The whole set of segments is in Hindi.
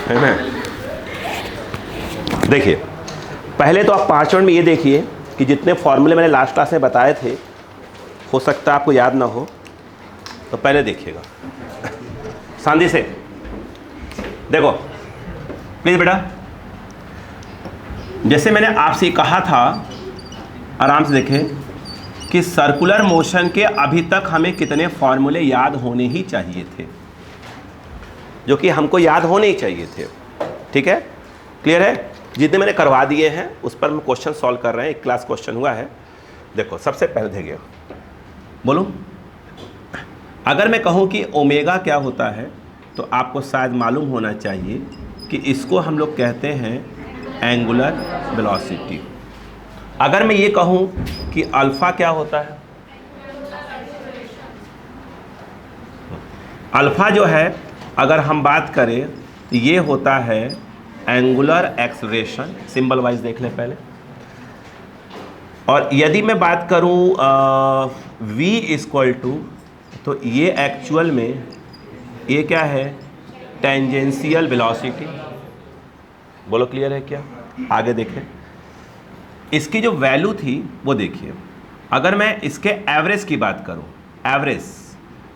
है ना। देखिए पहले तो आप 5 मिनट में ये देखिए कि जितने फॉर्मूले मैंने लास्ट क्लास में बताए थे, हो सकता है आपको याद ना हो, तो पहले देखिएगा शांति से। देखो प्लीज़ बेटा, जैसे मैंने आपसे कहा था, आराम से देखें कि सर्कुलर मोशन के अभी तक हमें कितने फॉर्मूले याद होने ही चाहिए थे, जो कि हमको याद होने ही चाहिए थे। ठीक है, क्लियर है? जितने मैंने करवा दिए हैं उस पर हम क्वेश्चन सॉल्व कर रहे हैं। एक क्लास क्वेश्चन हुआ है। देखो सबसे पहले देखिए, बोलो अगर मैं कहूँ कि ओमेगा क्या होता है, तो आपको शायद मालूम होना चाहिए कि इसको हम लोग कहते हैं एंगुलर वेलोसिटी। अगर मैं ये कहूँ कि अल्फ़ा क्या होता है, अल्फ़ा जो है अगर हम बात करें तो ये होता है एंगुलर एक्सेलरेशन। सिंबल वाइज देख लें पहले। और यदि मैं बात करूं v इक्वल टू, तो ये एक्चुअल में ये क्या है, टेंजेंशियल वेलोसिटी। बोलो क्लियर है क्या? आगे देखें, इसकी जो वैल्यू थी वो देखिए। अगर मैं इसके एवरेज की बात करूं, एवरेज,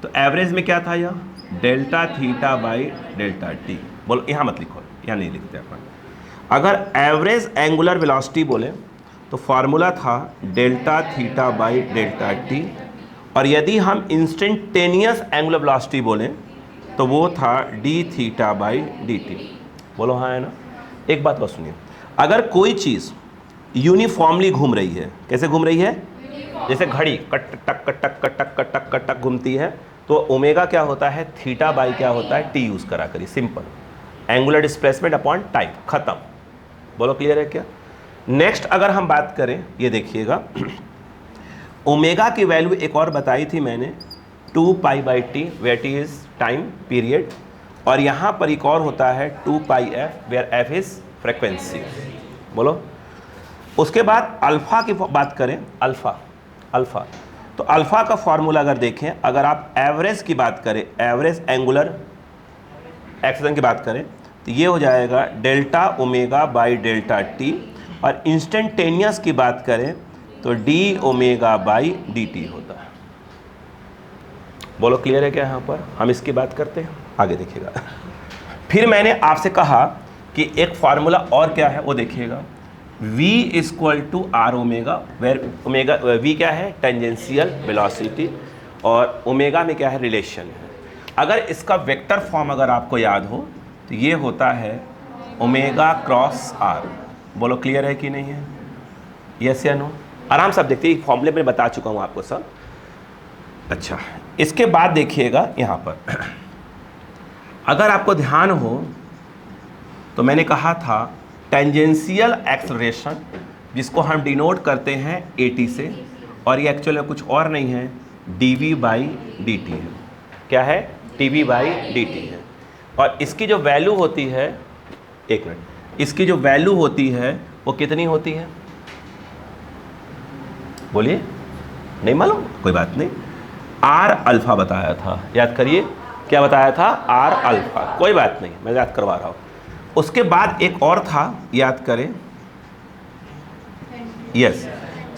तो एवरेज में क्या था, यह delta theta by delta T. बोलो यहाँ मत लिखो, यहाँ नहीं लिखते अपन। अगर एवरेज एंगुलर वेलोसिटी बोले तो फार्मूला था delta theta by delta T. और यदि हम इंस्टेंटेनियस एंगुलर वेलोसिटी बोलें तो वो था D theta by d T. बोलो हाँ है ना। एक बात बस सुनिए, अगर कोई चीज़ यूनिफॉर्मली घूम रही है, कैसे घूम रही है, जैसे घड़ी कट टक कट टक कट टक कट टक कट टक घूमती है, तो ओमेगा क्या होता है, थीटा बाई क्या होता है, टी यूज़ करा करिए। Simple, angular displacement upon time, खत्म। बोलो क्लियर है क्या? नेक्स्ट अगर हम बात करें, ये देखिएगा ओमेगा की वैल्यू एक और बताई थी मैंने, 2 pi by T, where T is time period. और यहाँ पर एक और होता है 2 pi F, where F is frequency. बोलो। उसके बाद अल्फ़ा की बात करें, अल्फ़ा तो अल्फ़ा का फॉर्मूला अगर देखें, अगर आप एवरेज की बात करें, एवरेज एंगुलर एक्सेलरेशन की बात करें, तो ये हो जाएगा delta omega by delta T. और इंस्टेंटेनियस की बात करें तो D omega by d T होता है। बोलो क्लियर है क्या? यहाँ पर हम इसकी बात करते हैं, आगे देखिएगा। फिर मैंने आपसे कहा कि एक फार्मूला और क्या है वो देखिएगा, v equal to r omega, where omega v क्या है, टेंजेंशियल वेलोसिटी, और ओमेगा में क्या है, रिलेशन है। अगर इसका वेक्टर फॉर्म अगर आपको याद हो तो ये होता है ओमेगा क्रॉस आर। बोलो क्लियर है कि नहीं है, यस या नो? आराम से आप देखते हैं, फॉर्मूले में बता चुका हूँ आपको सब। अच्छा, इसके बाद देखिएगा यहाँ पर, अगर आपको ध्यान हो तो मैंने कहा था टेंजेंशियल एक्सेलरेशन, जिसको हम डिनोट करते हैं AT से, और ये एक्चुअल में कुछ और नहीं है, dv बाई डी टी है। क्या है? dv बाई डी टी है। और इसकी जो वैल्यू होती है, एक मिनट, इसकी जो वैल्यू होती है वो कितनी होती है, बोलिए? नहीं मालूम? कोई बात नहीं, आर अल्फ़ा बताया था, याद करिए क्या बताया था, आर अल्फ़ा। कोई बात नहीं, मैं याद करवा रहा हूँ। उसके बाद एक और था, याद करें, यस,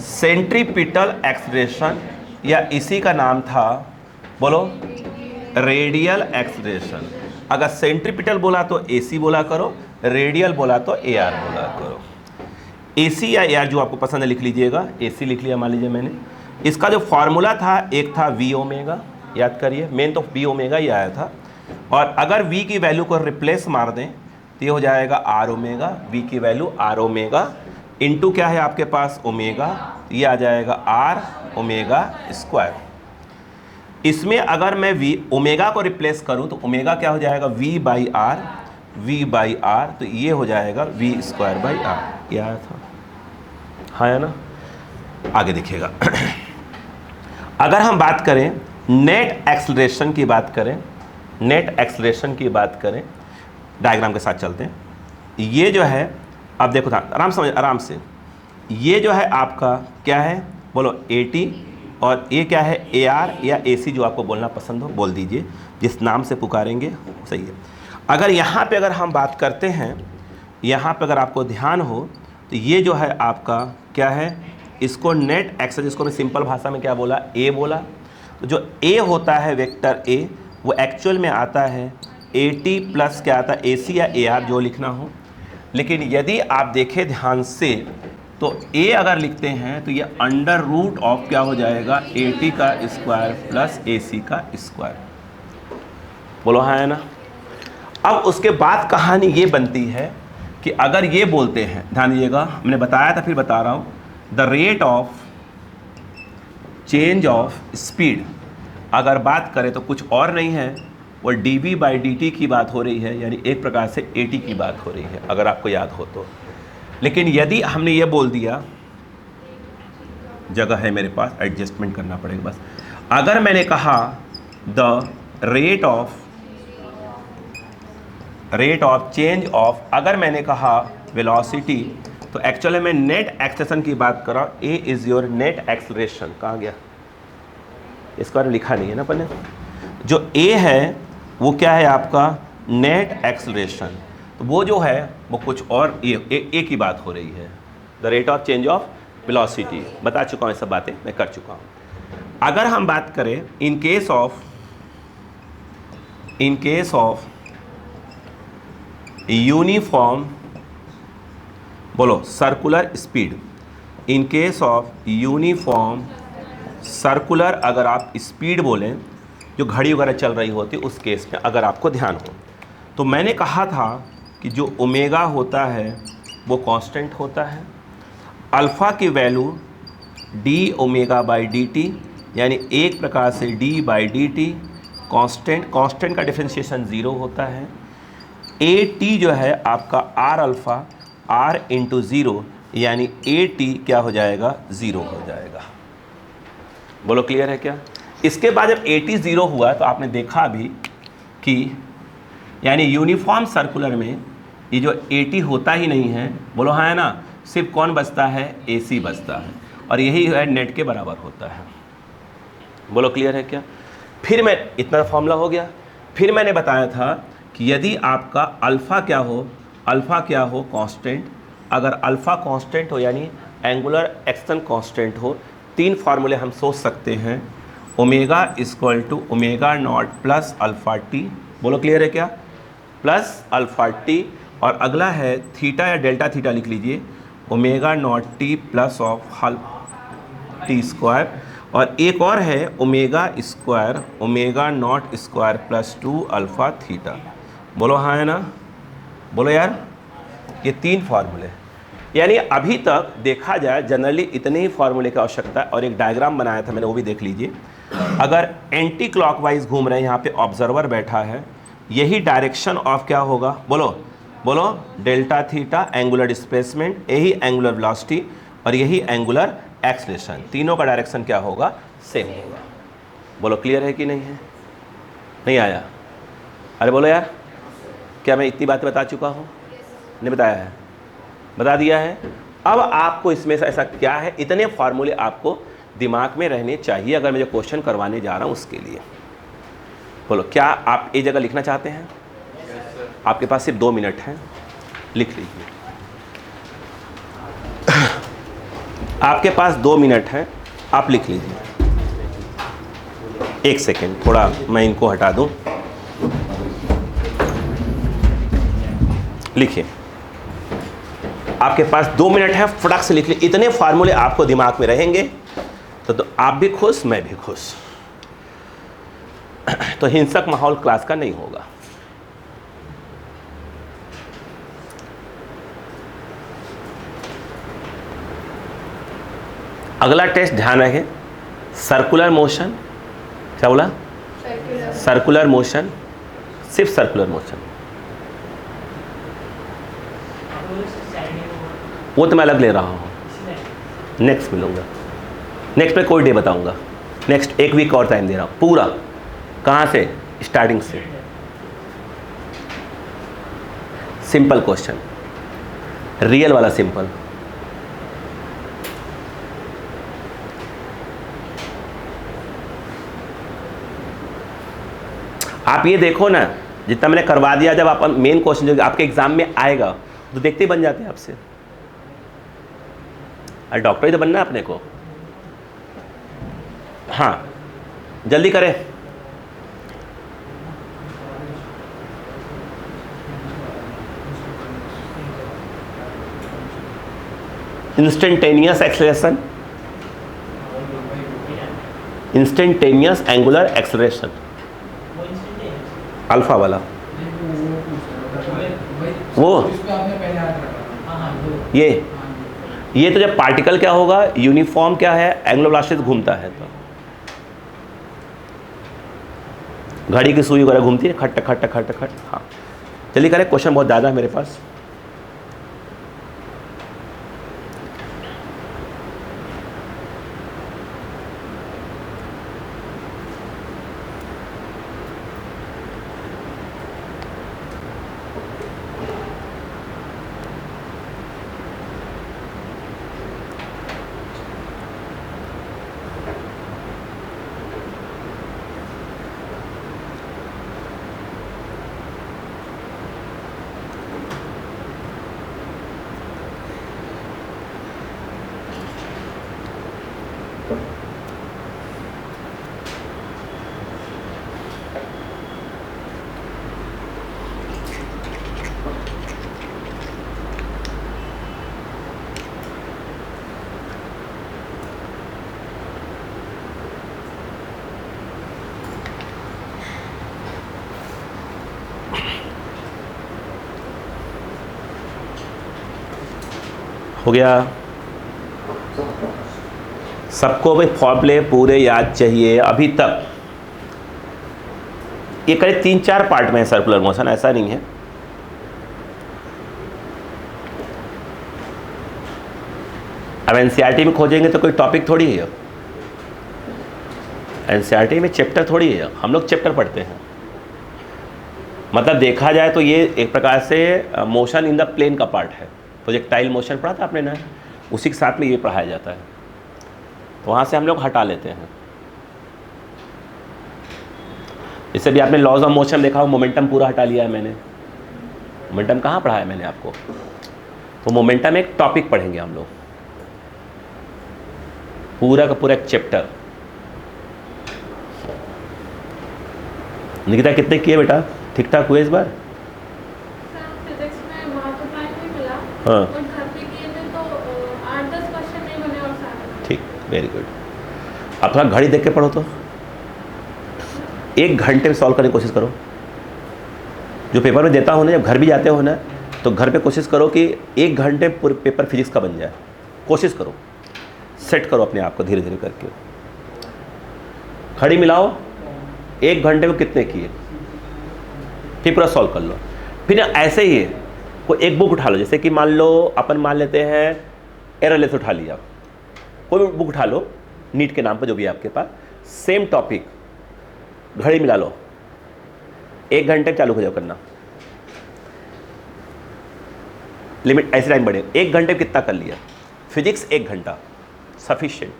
सेंट्रीपिटल एक्सेलरेशन, या इसी का नाम था, बोलो, रेडियल एक्सेलरेशन। अगर सेंट्रीपिटल बोला तो AC बोला करो, रेडियल बोला तो AR बोला करो। AC या AR जो आपको पसंद है लिख लीजिएगा, AC लिख लिया मान लीजिए मैंने। इसका जो फॉर्मूला था, एक था V ओमेगा, याद करिए, मेन तो V ओमेगा ही आया था। और अगर V की वैल्यू को रिप्लेस मार दें तो ये हो जाएगा R ओमेगा, V की वैल्यू R ओमेगा इंटू क्या है आपके पास, ओमेगा, ये आ जाएगा R ओमेगा स्क्वायर। इसमें अगर मैं V ओमेगा को रिप्लेस करूं तो ओमेगा क्या हो जाएगा, V बाई R, तो ये हो जाएगा V स्क्वायर बाई R। ये आया था, हाँ या ना? आगे देखिएगा। अगर हम बात करें नेट एक्सेलरेशन की बात करें, नेट एक्सेलरेशन की बात करें, डायग्राम के साथ चलते हैं। ये जो है, अब देखो था, आराम समझ, आराम से, ये जो है आपका क्या है, बोलो AT, और ये क्या है AR या AC, जो आपको बोलना पसंद हो बोल दीजिए, जिस नाम से पुकारेंगे सही है। अगर यहाँ पे अगर हम बात करते हैं, यहाँ पे अगर आपको ध्यान हो तो ये जो है आपका क्या है, इसको नेट एक्सेस, जिसको मैं सिंपल भाषा में क्या बोला, ए बोला। तो जो ए होता है वेक्टर ए, वो एक्चुअल में आता है ए टी प्लस क्या आता है, ए सी या ए आर, जो लिखना हो। लेकिन यदि आप देखें ध्यान से तो ए अगर लिखते हैं तो ये अंडर रूट ऑफ क्या हो जाएगा, ए टी का स्क्वायर प्लस ए सी का स्क्वायर। बोलो हाँ है ना। अब उसके बाद कहानी ये बनती है कि अगर ये बोलते हैं, ध्यान दीजिएगा, मैंने बताया था फिर बता रहा हूँ, the rate of change of speed अगर बात करें तो कुछ और नहीं है, वो dv बाई dt की बात हो रही है, यानी एक प्रकार से at की बात हो रही है, अगर आपको याद हो तो। लेकिन यदि हमने ये बोल दिया, जगह है मेरे पास, एडजस्टमेंट करना पड़ेगा बस। अगर मैंने कहा the rate of change of, अगर मैंने कहा वेलोसिटी, तो एक्चुअली मैं नेट एक्सेलेरेशन की बात कर रहा हूँ। A is your net acceleration. कहाँ गया, इसके बारे में लिखा नहीं है ना अपन ने। जो ए है वो क्या है आपका, नेट एक्सेलरेशन। तो वो जो है वो कुछ और ए की बात हो रही है, the rate of change of velocity. बता चुका हूँ, ये सब बातें मैं कर चुका हूँ। अगर हम बात करें इन केस ऑफ यूनिफॉर्म, बोलो circular speed, in case of uniform circular, अगर आप स्पीड बोलें जो घड़ी वगैरह चल रही होती, उस केस में अगर आपको ध्यान हो, तो मैंने कहा था कि जो ओमेगा होता है वो कांस्टेंट होता है, अल्फ़ा की value d omega by d t, यानी एक प्रकार से d by d t constant का डिफरेंशिएशन ज़ीरो होता है। ए टी जो है आपका r alpha r into zero, यानी ए टी क्या हो जाएगा, ज़ीरो हो जाएगा। बोलो क्लियर है क्या। इसके बाद जब ए टी ज़ीरो हुआ तो आपने देखा अभी कि यानी यूनिफॉर्म सर्कुलर में ये जो ए टी होता ही नहीं है, बोलो हाँ है ना, सिर्फ कौन बचता है, ए सी बचता है, और यही है नेट के बराबर होता है। बोलो क्लियर है क्या। फिर मैं, इतना फॉर्मूला हो गया। फिर मैंने बताया था कि यदि आपका अल्फ़ा क्या हो कांस्टेंट, अगर अल्फ़ा कांस्टेंट हो यानी एंगुलर एक्शन कांस्टेंट हो, तीन फार्मूले हम सोच सकते हैं, omega equal to omega naught plus alpha t. बोलो क्लियर है क्या, प्लस अल्फ़ा टी, और अगला है थीटा या डेल्टा थीटा लिख लीजिए, omega naught t plus of T square, और एक और है omega square omega naught square plus 2 alpha theta. बोलो हाँ है ना, बोलो यार। ये तीन फार्मूले, यानी अभी तक देखा जाए जनरली इतने ही फार्मूले की आवश्यकता है। और एक डायग्राम बनाया था मैंने, वो भी देख लीजिए। अगर एंटी क्लॉकवाइज घूम रहे हैं, यहाँ पे ऑब्जर्वर बैठा है, यही डायरेक्शन ऑफ क्या होगा, बोलो डेल्टा थीटा एंगुलर डिस्प्लेसमेंट, यही एंगुलर वेलोसिटी, और यही एंगुलर एक्सेलरेशन, तीनों का डायरेक्शन क्या होगा, सेम होगा। बोलो क्लियर है कि नहीं है, नहीं आया, अरे बोलो यार। क्या मैं इतनी बातें बता चुका हूँ, नहीं बताया है, बता दिया है। अब आपको इसमें से ऐसा क्या है, इतने फार्मूले आपको दिमाग में रहने चाहिए अगर मैं जो क्वेश्चन करवाने जा रहा हूँ उसके लिए। बोलो क्या आप एक जगह लिखना चाहते हैं, आपके पास सिर्फ 2 मिनट हैं, लिख लीजिए। आपके पास 2 मिनट हैं, आप लिख लीजिए। 1 सेकेंड, थोड़ा मैं इनको हटा दूं, लिखिए। आपके पास 2 मिनट है, फटाक से लिख लीजिए। इतने फार्मूले आपको दिमाग में रहेंगे तो आप भी खुश, मैं भी खुश। तो हिंसक माहौल क्लास का नहीं होगा। अगला टेस्ट ध्यान रखें, सर्कुलर मोशन। क्या बोला, सर्कुलर मोशन, सिर्फ सर्कुलर मोशन। वो तो मैं अलग ले रहा हूँ, नेक्स्ट मिलूंगा, नेक्स्ट पे कोई डे बताऊंगा। नेक्स्ट 1 वीक और टाइम दे रहा हूँ पूरा। कहाँ से, स्टार्टिंग से। सिंपल क्वेश्चन, रियल वाला सिंपल। आप ये देखो ना, जितना मैंने करवा दिया, जब आप मेन क्वेश्चन जो आपके एग्जाम में आएगा तो देखते ही बन जाते हैं आपसे। अरे डॉक्टर ही तो बनना है अपने को। हाँ जल्दी करें। Instantaneous acceleration, instantaneous angular acceleration, alpha वाला वो ये तो जब पार्टिकल क्या होगा, यूनिफॉर्म क्या है, एंगुलर वेलोसिटी घूमता है तो घड़ी की सुई वगैरह घूमती है, खट खट खट खट। हाँ चलिए करें, क्वेश्चन बहुत ज़्यादा है मेरे पास। हो गया सबको? भाई फॉर्मूले पूरे याद चाहिए अभी तक। ये करीब 3-4 पार्ट में है सर्कुलर मोशन, ऐसा नहीं है। अब एनसीईआरटी में खोजेंगे तो कोई टॉपिक थोड़ी है, एनसीईआरटी में चैप्टर थोड़ी है, हम लोग चैप्टर पढ़ते हैं। मतलब देखा जाए तो ये एक प्रकार से मोशन इन द प्लेन का पार्ट है। प्रोजेक्टाइल मोशन पढ़ा था आपने ना, उसी के साथ में ये पढ़ाया जाता है, तो वहाँ से हम लोग हटा लेते हैं। इससे भी आपने लॉज ऑफ मोशन देखा हो, मोमेंटम पूरा हटा लिया है मैंने। मोमेंटम कहाँ पढ़ाया मैंने आपको? तो मोमेंटम एक टॉपिक पढ़ेंगे हम लोग, पूरा का पूरा एक चैप्टर। निकिता कितने किए बेटा? ठीक ठाक हुए इस बार? हाँ ठीक, वेरी गुड। अब थोड़ा घड़ी देख के पढ़ो तो 1 घंटे में सॉल्व करने की कोशिश करो। जो पेपर में देता हो ना, जब घर भी जाते हो ना, तो घर पे कोशिश करो कि 1 घंटे पूरे पेपर फिजिक्स का बन जाए। कोशिश करो, सेट करो अपने आप को धीरे धीरे करके। घड़ी मिलाओ, 1 घंटे में कितने किए, फिर पूरा सॉल्व कर लो। फिर ऐसे ही है, कोई एक बुक उठा लो, जैसे कि मान लो अपन मान लेते हैं एररलेस उठा लिया, कोई बुक उठा लो नीट के नाम पर जो भी है आपके पास, सेम टॉपिक, घड़ी मिला लो, 1 घंटे चालू हो जाओ करना। लिमिट ऐसे टाइम बढ़े, 1 घंटे में कितना कर लिया फिजिक्स? 1 घंटा सफिशिएंट।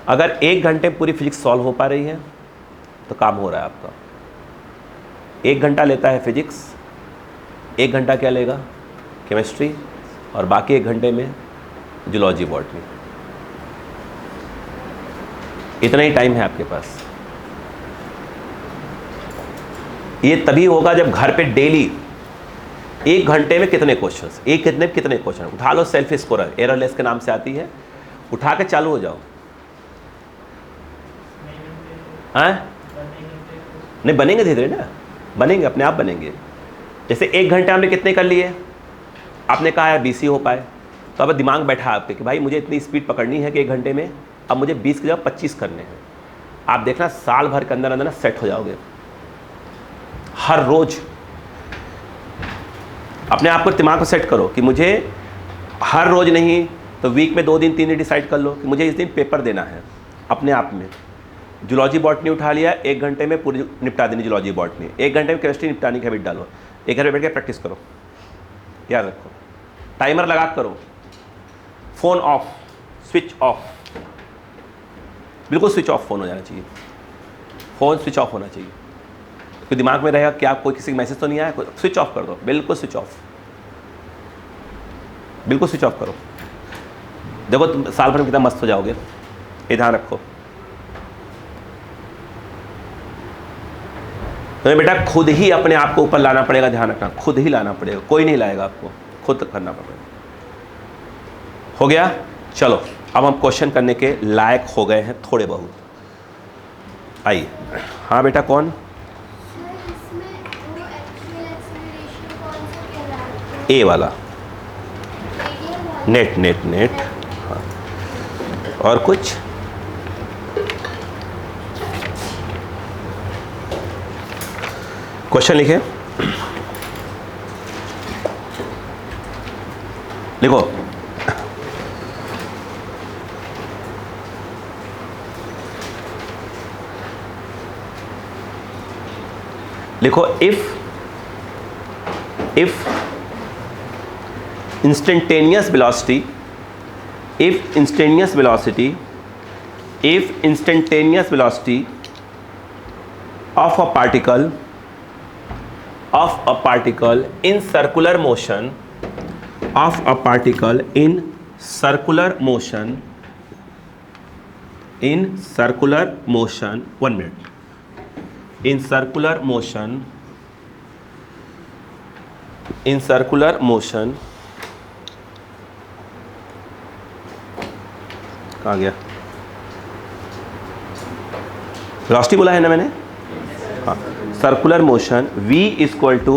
अगर 1 घंटे में पूरी फिजिक्स सॉल्व हो पा रही है तो काम हो रहा है आपका। 1 घंटा लेता है फिजिक्स, 1 घंटा क्या लेगा केमिस्ट्री, और बाकी 1 घंटे में जूलॉजी बॉटनी। इतना ही टाइम है आपके पास। ये तभी होगा जब घर पे डेली 1 घंटे में कितने क्वेश्चंस, एक कितने क्वेश्चन उठा लो। सेल्फ स्कोरर एररलेस के नाम से आती है, उठा के चालू हो जाओ। हाँ नहीं बनेंगे धीरे धीरे ना, बनेंगे अपने आप बनेंगे। जैसे 1 घंटे हमने कितने कर लिए, आपने कहा है 20 ही हो पाए, तो अब दिमाग बैठा आपके कि भाई मुझे इतनी स्पीड पकड़नी है कि 1 घंटे में अब मुझे 20 की जगह 25 करने हैं। आप देखना साल भर के अंदर अंदर ना सेट हो जाओगे। हर रोज अपने आप को दिमाग को सेट करो कि मुझे हर रोज नहीं तो वीक में 2 दिन 3 दिन डिसाइड कर लो कि मुझे इस दिन पेपर देना है। अपने आप में जूलॉजी बॉटनी उठा लिया, 1 घंटे में पूरी निपटा देनी जूलॉजी बॉटनी। 1 घंटे में केमिस्ट्री निपटाने की हैबिट डालो। एक घर में बैठ के प्रैक्टिस करो, याद रखो। टाइमर लगा करो, फ़ोन ऑफ, स्विच ऑफ, बिल्कुल स्विच ऑफ फ़ोन हो जाना चाहिए। फ़ोन स्विच ऑफ होना चाहिए। कोई दिमाग में रहेगा क्या कोई किसी मैसेज तो नहीं आया, स्विच ऑफ कर दो, बिल्कुल स्विच ऑफ, बिल्कुल स्विच ऑफ करो। देखो तुम साल भर में कितना मस्त हो जाओगे, ये ध्यान रखो। तो बेटा खुद ही अपने आप को ऊपर लाना पड़ेगा, ध्यान रखना, खुद ही लाना पड़ेगा, कोई नहीं लाएगा आपको, खुद करना पड़ेगा। हो गया? चलो अब हम क्वेश्चन करने के लायक हो गए हैं थोड़े बहुत। आइए। हाँ बेटा कौन? ए वाला नेट नेट नेट। हाँ। और कुछ? क्वेश्चन लिखे, लिखो। लिखो if instantaneous velocity of a particle in circular motion, one minute, in circular motion कहाँ गया? वेलोसिटी बोला है ना मैंने? हाँ। Circular motion v equal to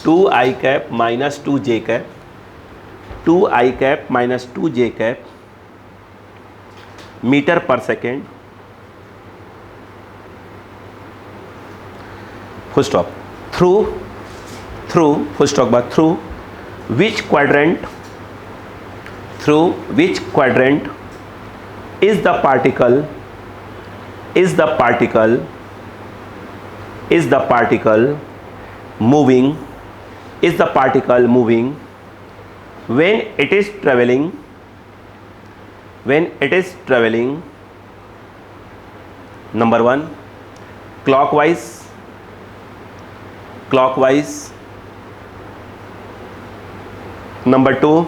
2i cap minus 2j cap, 2i cap minus 2j cap metre per second, full stop, through full stop बाद through which quadrant is the particle moving when it is traveling number 1 clockwise, number 2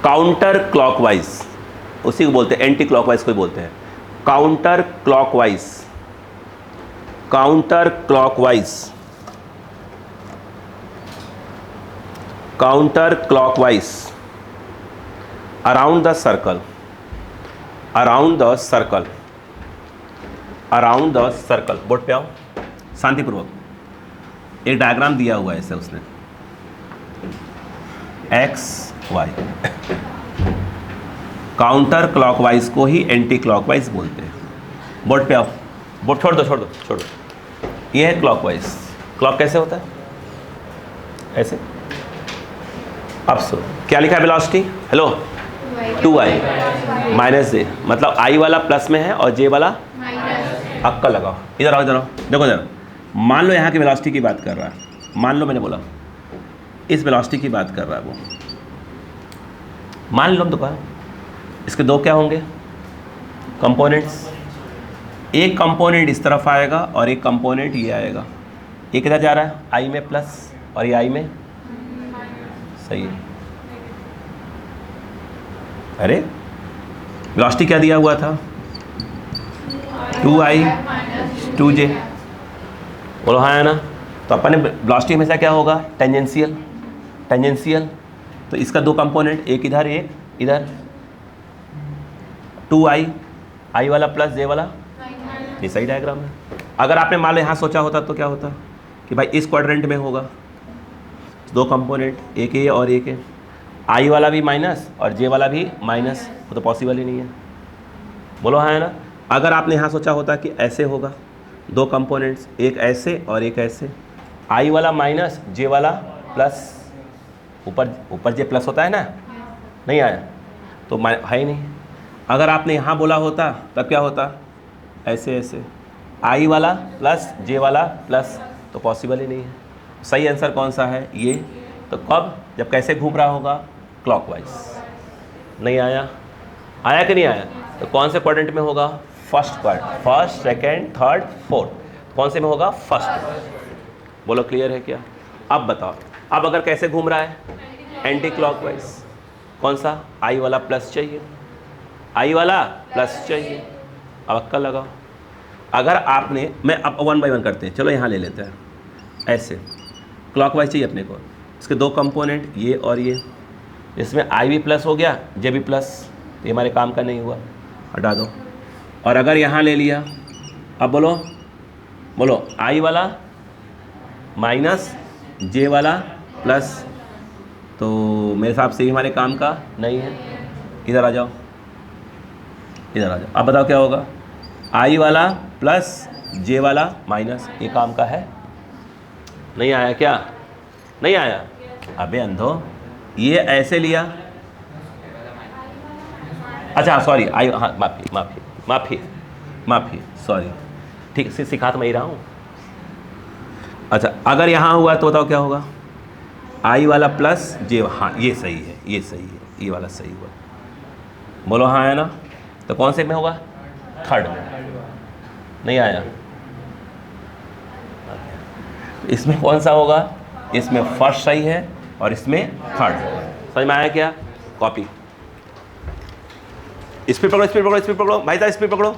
counter clockwise, उसी को बोलते हैं एंटी क्लॉकवाइज, कोई बोलते हैं counter clockwise around the circle. Board पे आओ शांतिपूर्वक। एक डायग्राम दिया हुआ है ऐसे उसने, एक्स वाई, काउंटर क्लॉकवाइज को ही एंटी क्लॉकवाइज बोलते हैं। बोर्ड पे आओ, बोर्ड छोड़ दो। ये है क्लॉकवाइज। क्लॉक कैसे होता है? ऐसे। अब सो क्या लिखा है वेलोसिटी? हेलो 2i माइनस जे, मतलब i वाला प्लस में है और j वाला माइनस। अक्का लगाओ, इधर आओ देखो जरा। मान लो यहाँ की वेलोसिटी की बात कर रहा है, मान लो मैंने बोला इस वेलोसिटी की बात कर रहा है वो, मान लो हम तो कहा इसके दो क्या होंगे कंपोनेंट्स, एक कंपोनेंट इस तरफ आएगा और एक कंपोनेंट ये आएगा। ये किधर जा रहा है? आई में प्लस और ये आई में, सही है। अरे वेलोसिटी क्या दिया हुआ था? 2i 2j, बोलो हाँ है ना? तो अपन ने वेलोसिटी हमेशा क्या होगा? टेंजेंशियल। तो इसका दो कंपोनेंट, एक इधर एक इधर, 2i, i वाला प्लस j वाला, ये सही डायग्राम है। अगर आपने मान लो यहाँ सोचा होता तो क्या होता कि भाई इस क्वाड्रेंट में होगा दो कंपोनेंट, एक ये और एक है, i वाला भी माइनस और j वाला भी माइनस, वो तो पॉसिबल ही नहीं है। बोलो हाँ है ना? अगर आपने यहाँ सोचा होता कि ऐसे होगा दो कंपोनेंट्स, एक ऐसे और एक ऐसे, i वाला माइनस j वाला प्लस, ऊपर j प्लस होता है ना, नहीं आया तो है ही नहीं। अगर आपने यहाँ बोला होता तब क्या होता? ऐसे i वाला प्लस j वाला प्लस, तो पॉसिबल ही नहीं है। सही आंसर कौन सा है? ये। तो कब? जब कैसे घूम रहा होगा? क्लॉकवाइज। नहीं आया? आया कि नहीं आया? तो कौन से क्वाड्रेंट में होगा? First quadrant, first second third fourth, कौन से में होगा? फर्स्ट। बोलो क्लियर है क्या? अब बताओ, अब अगर कैसे घूम रहा है? Anti clockwise. कौन सा? आई वाला प्लस चाहिए, आई वाला प्लस चाहिए। अब अक्कल लगाओ, अगर आपने, मैं अब 1 बाय 1 करते हैं, चलो यहाँ ले लेते हैं, ऐसे क्लॉकवाइज चाहिए अपने को। इसके दो कंपोनेंट, ये और ये, इसमें आई भी प्लस हो गया, जे भी प्लस, ये हमारे काम का नहीं हुआ, हटा दो। और अगर यहाँ ले लिया, अब बोलो बोलो, आई वाला माइनस जे वाला प्लस, तो मेरे हिसाब से ये हमारे काम का नहीं है। इधर आ जाओ, इधर आ जाओ, अब बताओ क्या होगा? आई वाला प्लस जे वाला माइनस, ये काम का है? नहीं आया क्या? नहीं आया? अबे अंधो, ये ऐसे लिया, अच्छा सॉरी, आई, हाँ माफ़ी माफ़ी माफ़ी माफ़ी, सॉरी, ठीक से सिखा तो मैं ही रहा हूँ। अच्छा, अगर यहाँ हुआ तो बताओ क्या होगा? आई वाला प्लस जे, हाँ ये सही है, ये सही है, ये वाला सही हुआ। बोलो हाँ है ना? तो कौन से में होगा? थर्ड में। नहीं आया? इसमें कौन सा होगा? इसमें फर्स्ट सही है और इसमें थर्ड। समझ में आया क्या? कॉपी, स्पीड पकड़ो, स्पीड पकड़ो, स्पीड पकड़ो भाई साहब, स्पीड पकड़ो।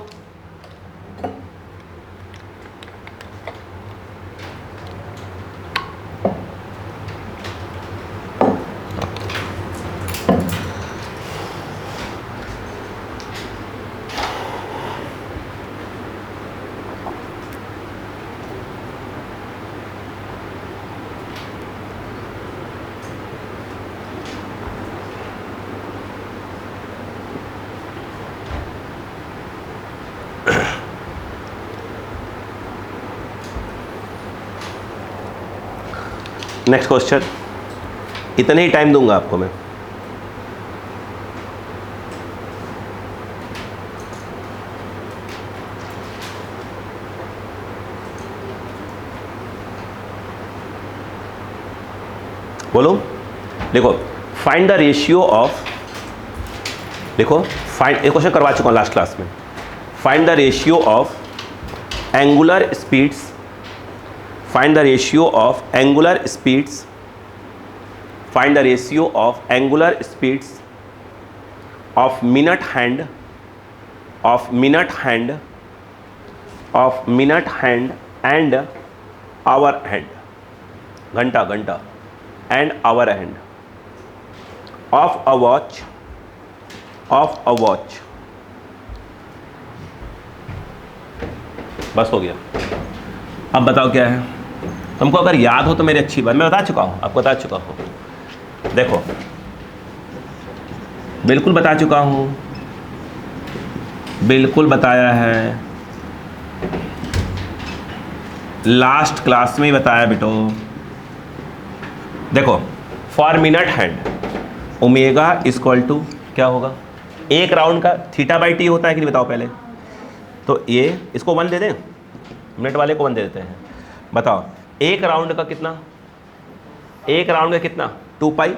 नेक्स्ट क्वेश्चन, इतने ही टाइम दूंगा आपको मैं। बोलो, देखो फाइंड द रेशियो ऑफ, देखो फाइंड, एक क्वेश्चन करवा चुका हूँ लास्ट क्लास में। Find the ratio of angular speeds, find the ratio of angular speeds, find the ratio of angular speeds of minute hand, of minute hand, of minute hand and hour hand, घंटा घंटा and hour hand of a watch, of a watch। बस हो गया। अब बताओ क्या है? तुमको अगर याद हो तो मेरी अच्छी बात, मैं बता चुका हूँ, आपको बता चुका हूँ। देखो बिल्कुल बता चुका हूँ, बिल्कुल बताया है, लास्ट क्लास में ही बताया बेटो। देखो for minute hand omega equal to क्या होगा? एक राउंड का थीटा बाई टी होता है कि नहीं बताओ पहले? तो ये इसको 1 दे दें, मिनट वाले को 1 दे देते हैं। बताओ एक राउंड का कितना? एक राउंड का कितना? 2 पाई।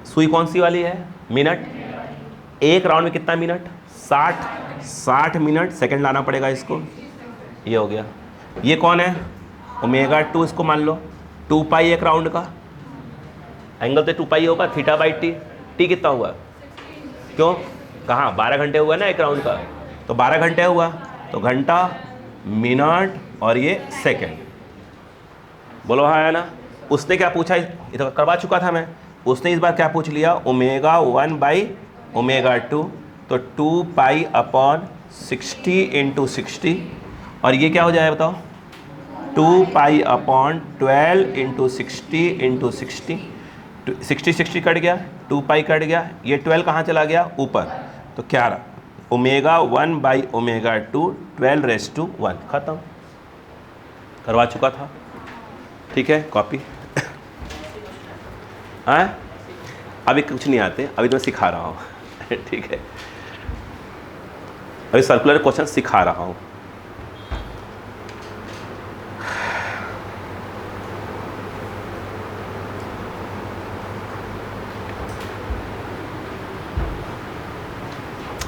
सुई कौन सी वाली है? मिनट। एक राउंड में कितना मिनट? 60 मिनट। सेकंड लाना पड़ेगा इसको, ये हो गया। ये कौन है? ओमेगा 2, इसको मान लो 2 पाई एक राउंड का, एंगल तो 2 पाई होगा, थीटा बाई टी। टी कितना हुआ? क्यों? कहाँ 12 घंटे हुआ ना एक राउंड का, तो 12 घंटे हुआ, तो घंटा, मिनट और ये सेकंड। बोलो हाँ है ना? उसने क्या पूछा? ये तो करवा चुका था मैं। उसने इस बार क्या पूछ लिया? ओमेगा 1 बाई ओमेगा 2, तो 2 पाई अपॉन 60 इंटू 60, और ये क्या हो जाएगा बताओ? 2 pi upon 12 into 60 into 60, 60 cut गया, 2 पाई कट गया, ये 12 कहाँ चला गया? ऊपर, तो क्या रहा? ओमेगा 1 बाई ओमेगा 2, 12⁻1, खत्म। करवा चुका था, ठीक है? कॉपी। हाँ, अभी कुछ नहीं आते, अभी तो मैं सिखा रहा हूँ। ठीक है, अभी सर्कुलर क्वेश्चन सिखा रहा हूँ।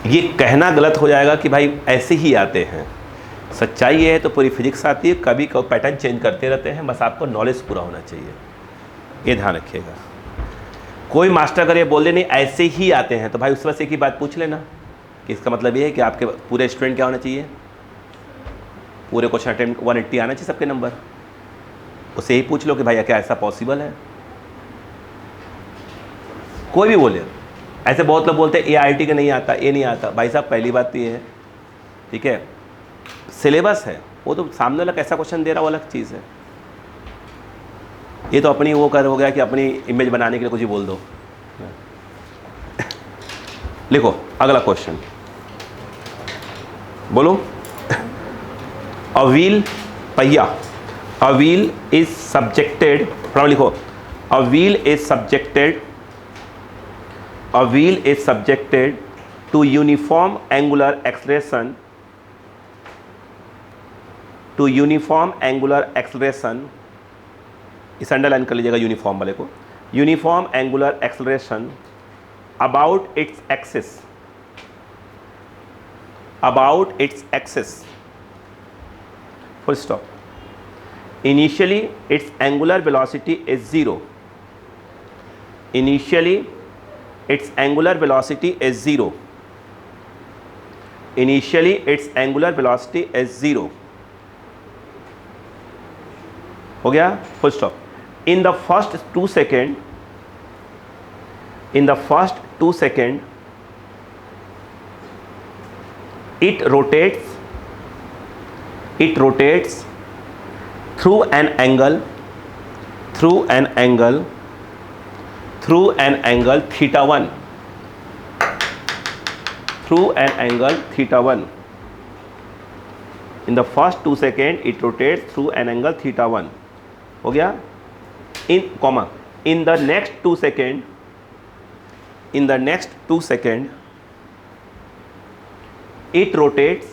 ये कहना गलत हो जाएगा कि भाई ऐसे ही आते हैं। सच्चाई ये है तो पूरी फिजिक्स आती है, कभी कभी पैटर्न चेंज करते रहते हैं, बस आपको नॉलेज पूरा होना चाहिए, ये ध्यान रखिएगा। कोई मास्टर अगर ये बोल दे नहीं ऐसे ही आते हैं तो भाई उस वजह से एक ही बात पूछ लेना कि इसका मतलब ये है कि आपके पूरे स्टूडेंट क्या होना चाहिए, पूरे क्वेश्चन अटेम्प्ट 180 आना चाहिए सबके नंबर। उससे ही पूछ लो कि भैया क्या ऐसा पॉसिबल है। कोई भी बोले, ऐसे बहुत लोग बोलते हैं ये IIT का नहीं आता, ये नहीं आता। भाई साहब पहली बात तो ये है, ठीक है, सिलेबस है, वो तो सामने वाला कैसा क्वेश्चन दे रहा वो अलग चीज़ है। ये तो अपनी वो कर हो गया कि अपनी इमेज बनाने के लिए कुछ ही बोल दो। लिखो अगला क्वेश्चन, बोलो। अ व्हील, पहिया, a wheel is subjected, problem लिखो। A wheel is subjected, a wheel is subjected to uniform angular acceleration, to uniform angular acceleration, इस अंडरलाइन कर लीजिएगा यूनिफॉर्म वाले को, uniform angular acceleration about its axis, about its axis, full stop. Initially its angular velocity is 0, initially its angular velocity is 0, initially its angular velocity is 0, हो गया, full stop. In the first 2 seconds, in the first 2 seconds, it rotates through an angle, through an angle theta 1, through an angle theta 1. In the first 2 seconds, it rotates through an angle theta 1. हो गया। In comma, in the next 2 seconds, in the next 2 seconds, it rotates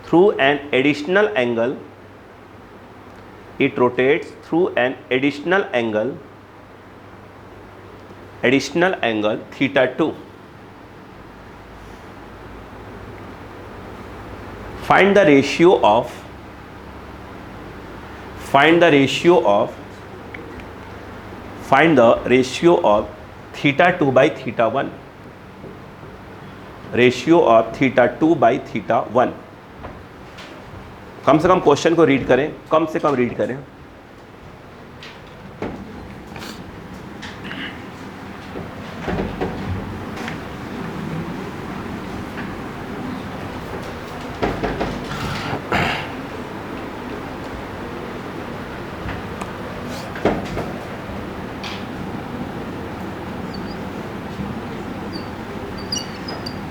through an additional angle, it rotates through an additional angle theta 2. Find the ratio of theta 2 by theta 1, ratio of theta 2 by theta 1। कम से कम क्वेश्चन को रीड करें, कम से कम रीड करें।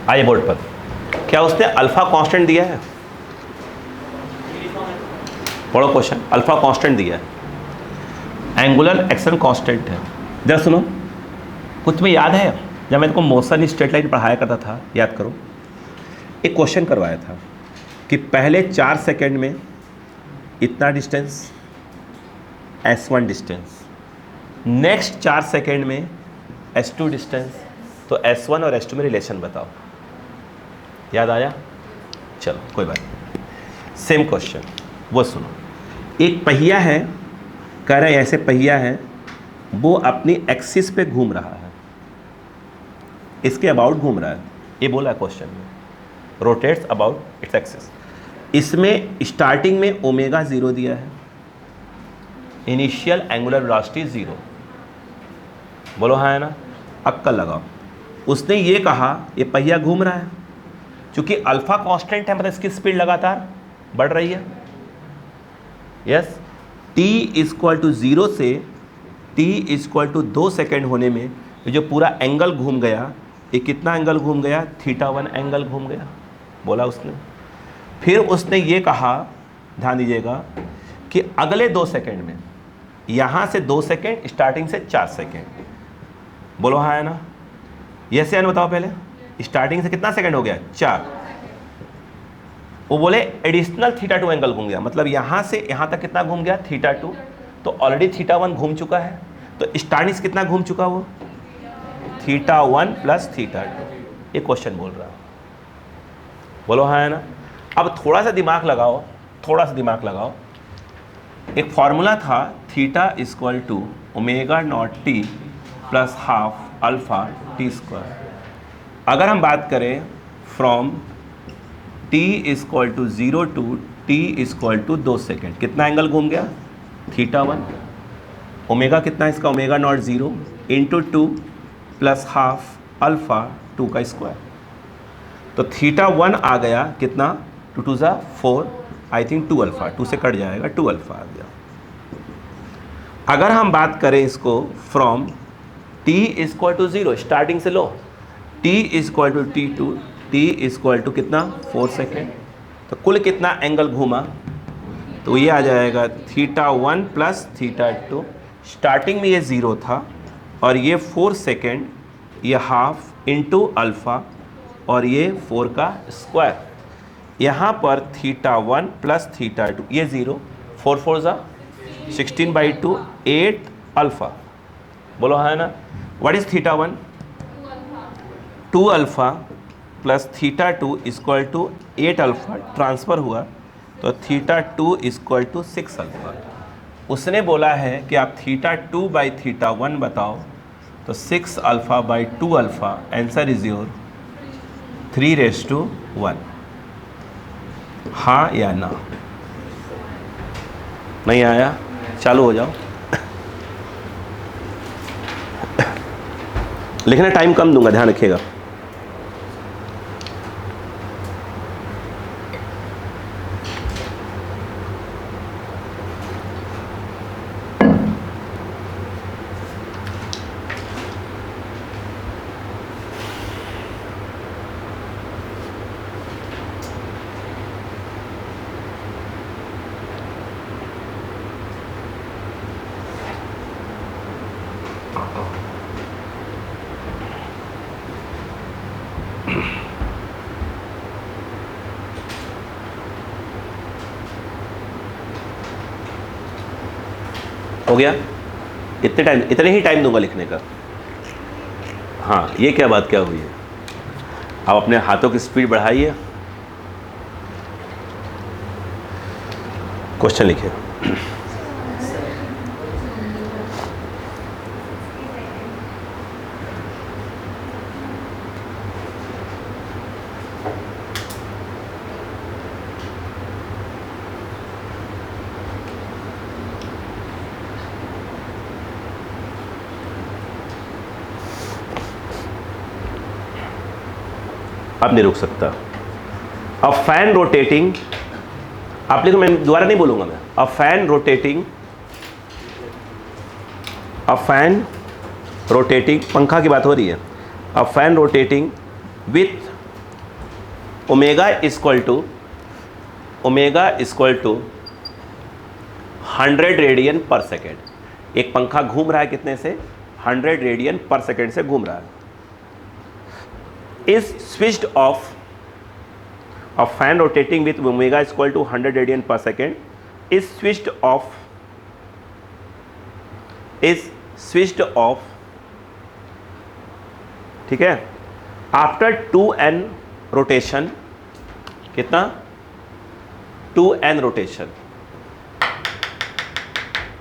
आइए बोर्ड पर, क्या उसने अल्फा कांस्टेंट दिया है? पढ़ो क्वेश्चन, अल्फा कांस्टेंट दिया है, एंगुलर एक्शन कांस्टेंट है। जरा सुनो, कुछ में याद है जब मैं तुमको मोशन स्ट्रेट लाइन पढ़ाया करता था, याद करो, एक क्वेश्चन करवाया था कि पहले 4 सेकेंड में इतना distance S1 distance, next 4 second में S2 डिस्टेंस, तो S1 और S2 में रिलेशन बताओ। याद आया? चलो कोई बात नहीं। सेम क्वेश्चन वो सुनो, एक पहिया है, कह रहे हैं ऐसे पहिया है, वो अपनी एक्सिस पे घूम रहा है, इसके अबाउट घूम रहा है, ये बोला क्वेश्चन में, रोटेट्स अबाउट इट्स एक्सिस। इसमें स्टार्टिंग में ओमेगा 0 दिया है, इनिशियल एंगुलर वेलोसिटी 0। बोलो हाँ है ना? अक्कल लगाओ। उसने ये कहा ये पहिया घूम रहा है, क्योंकि अल्फा कांस्टेंट है, मतलब इसकी स्पीड लगातार बढ़ रही है। यस, t इक्वल टू 0 से t इक्वल टू 2 सेकेंड होने में ये जो पूरा एंगल घूम गया, ये कितना एंगल घूम गया? थीटा 1 एंगल घूम गया, बोला उसने। फिर उसने ये कहा, ध्यान दीजिएगा, कि अगले 2 सेकेंड में, यहाँ से 2 सेकेंड, स्टार्टिंग से 4 सेकेंड। बोलो हाँ है ना? यस या नो बताओ पहले। स्टार्टिंग से कितना सेकंड हो गया? 4। वो बोले एडिशनल थीटा 2 एंगल घूम गया, मतलब यहाँ से यहाँ तक कितना घूम गया? थीटा 2। तो ऑलरेडी थीटा 1 घूम चुका है, तो स्टार्टिंग से कितना घूम चुका वो? Theta 1 plus theta 2। ये क्वेश्चन बोल रहा है। बोलो हाँ है ना। अब थोड़ा सा दिमाग लगाओ, थोड़ा सा दिमाग लगाओ। एक फॉर्मूला था theta equal to omega naught t plus half alpha t square. अगर हम बात करें from t equal to 0 to t equal to 2 second, कितना एंगल घूम गया? थीटा 1। ओमेगा कितना इसका? Omega naught 0 into 2 plus half alpha 2 का स्क्वायर। तो थीटा 1 आ गया कितना? 2 2 ज़ा 4, आई थिंक 2 अल्फा, 2 से कट जाएगा, 2 अल्फा आ गया। अगर हम बात करें इसको from t equal to 0, starting से लो, t equal to t equal to कितना? 4 सेकेंड। तो कुल कितना एंगल घूमा? तो ये आ जाएगा थीटा 1 प्लस थीटा 2। स्टार्टिंग में ये 0 था और ये 4 सेकेंड, ये हाफ इंटू अल्फ़ा और ये 4 का स्क्वायर। यहाँ पर थीटा 1 प्लस थीटा 2, ये 0, 4 4 ज़ा 16/2, 8 अल्फ़ा। बोलो है ना। What is theta 1? 2 alpha plus theta 2 equal to 8 alpha, transfer हुआ तो थीटा 2 इक्वल टू 6 अल्फ़ा। उसने बोला है कि आप थीटा 2 बाई थीटा 1 बताओ, तो 6 alpha by 2 alpha, answer is your 3:1। हाँ या ना? नहीं आया? चालू हो जाओ। लिखना टाइम कम दूंगा, ध्यान रखिएगा। हो गया? इतने ही टाइम दूंगा लिखने का। हाँ, ये क्या बात क्या हुई है? आप अपने हाथों की स्पीड बढ़ाइए, क्वेश्चन लिखिए। अब नहीं रुक सकता। अ फैन रोटेटिंग, आप लिखो, मैं दोबारा नहीं बोलूंगा मैं। अ फैन रोटेटिंग, पंखा की बात हो रही है। A fan rotating with omega equal to 100 radian per second. एक पंखा घूम रहा है कितने से? 100 रेडियन पर सेकेंड से घूम रहा है। is switched off, a fan rotating with omega is equal to 100 radian per second is switched off, ठीक है, आफ्टर 2n रोटेशन। कितना? 2n rotation.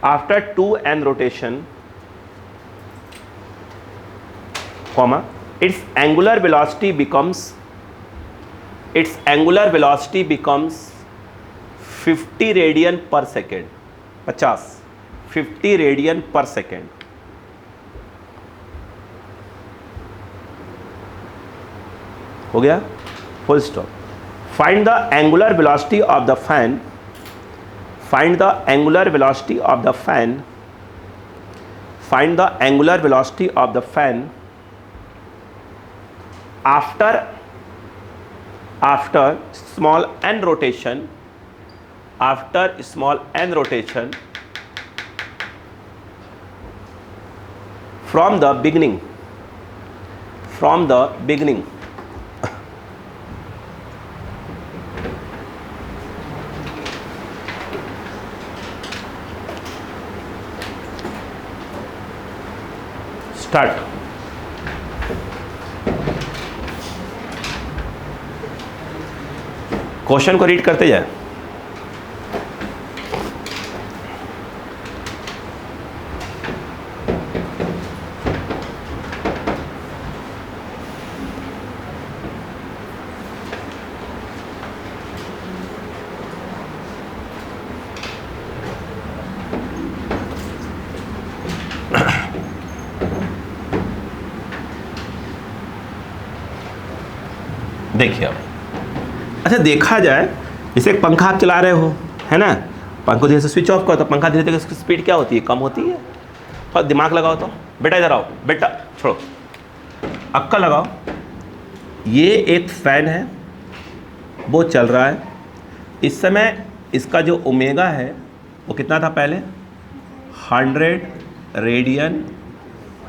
After 2n rotation, comma, its angular velocity becomes 50 radian per second. 50 radian per second. हो गया? Full stop. Find the angular velocity of the fan, find the angular velocity of the fan, find the angular velocity of the fan after small n rotation, from the beginning, start। Question को रीड करते जाए। देखिए अब, अच्छा देखा जाए, जैसे एक पंखा आप चला रहे हो, है ना, पंखा जैसे स्विच ऑफ करो तो पंखा धीरे धीरे उसकी स्पीड क्या होती है, कम होती है। थोड़ा दिमाग लगाओ तो, बेटा इधर आओ, बेटा छोड़ो, अक्का लगाओ। ये एक फैन है, वो चल रहा है, इस समय इसका जो ओमेगा है वो कितना था पहले, 100 रेडियन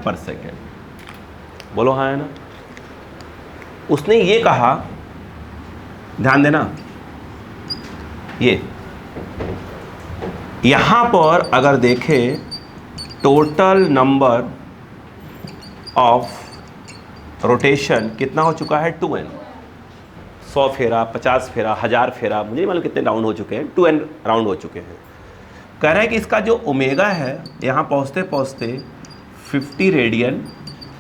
पर सेकेंड। बोलो हाँ है ना। उसने ये कहा, ध्यान देना, ये यहां पर अगर देखें टोटल नंबर ऑफ रोटेशन कितना हो चुका है, 2n। 100 फेरा, 50 फेरा, 1000 फेरा, मुझे नहीं मालूम कितने राउंड हो चुके हैं, 2n राउंड हो चुके हैं। कह रहा है कि इसका जो ओमेगा है यहां पहुंचते पहुंचते 50 रेडियन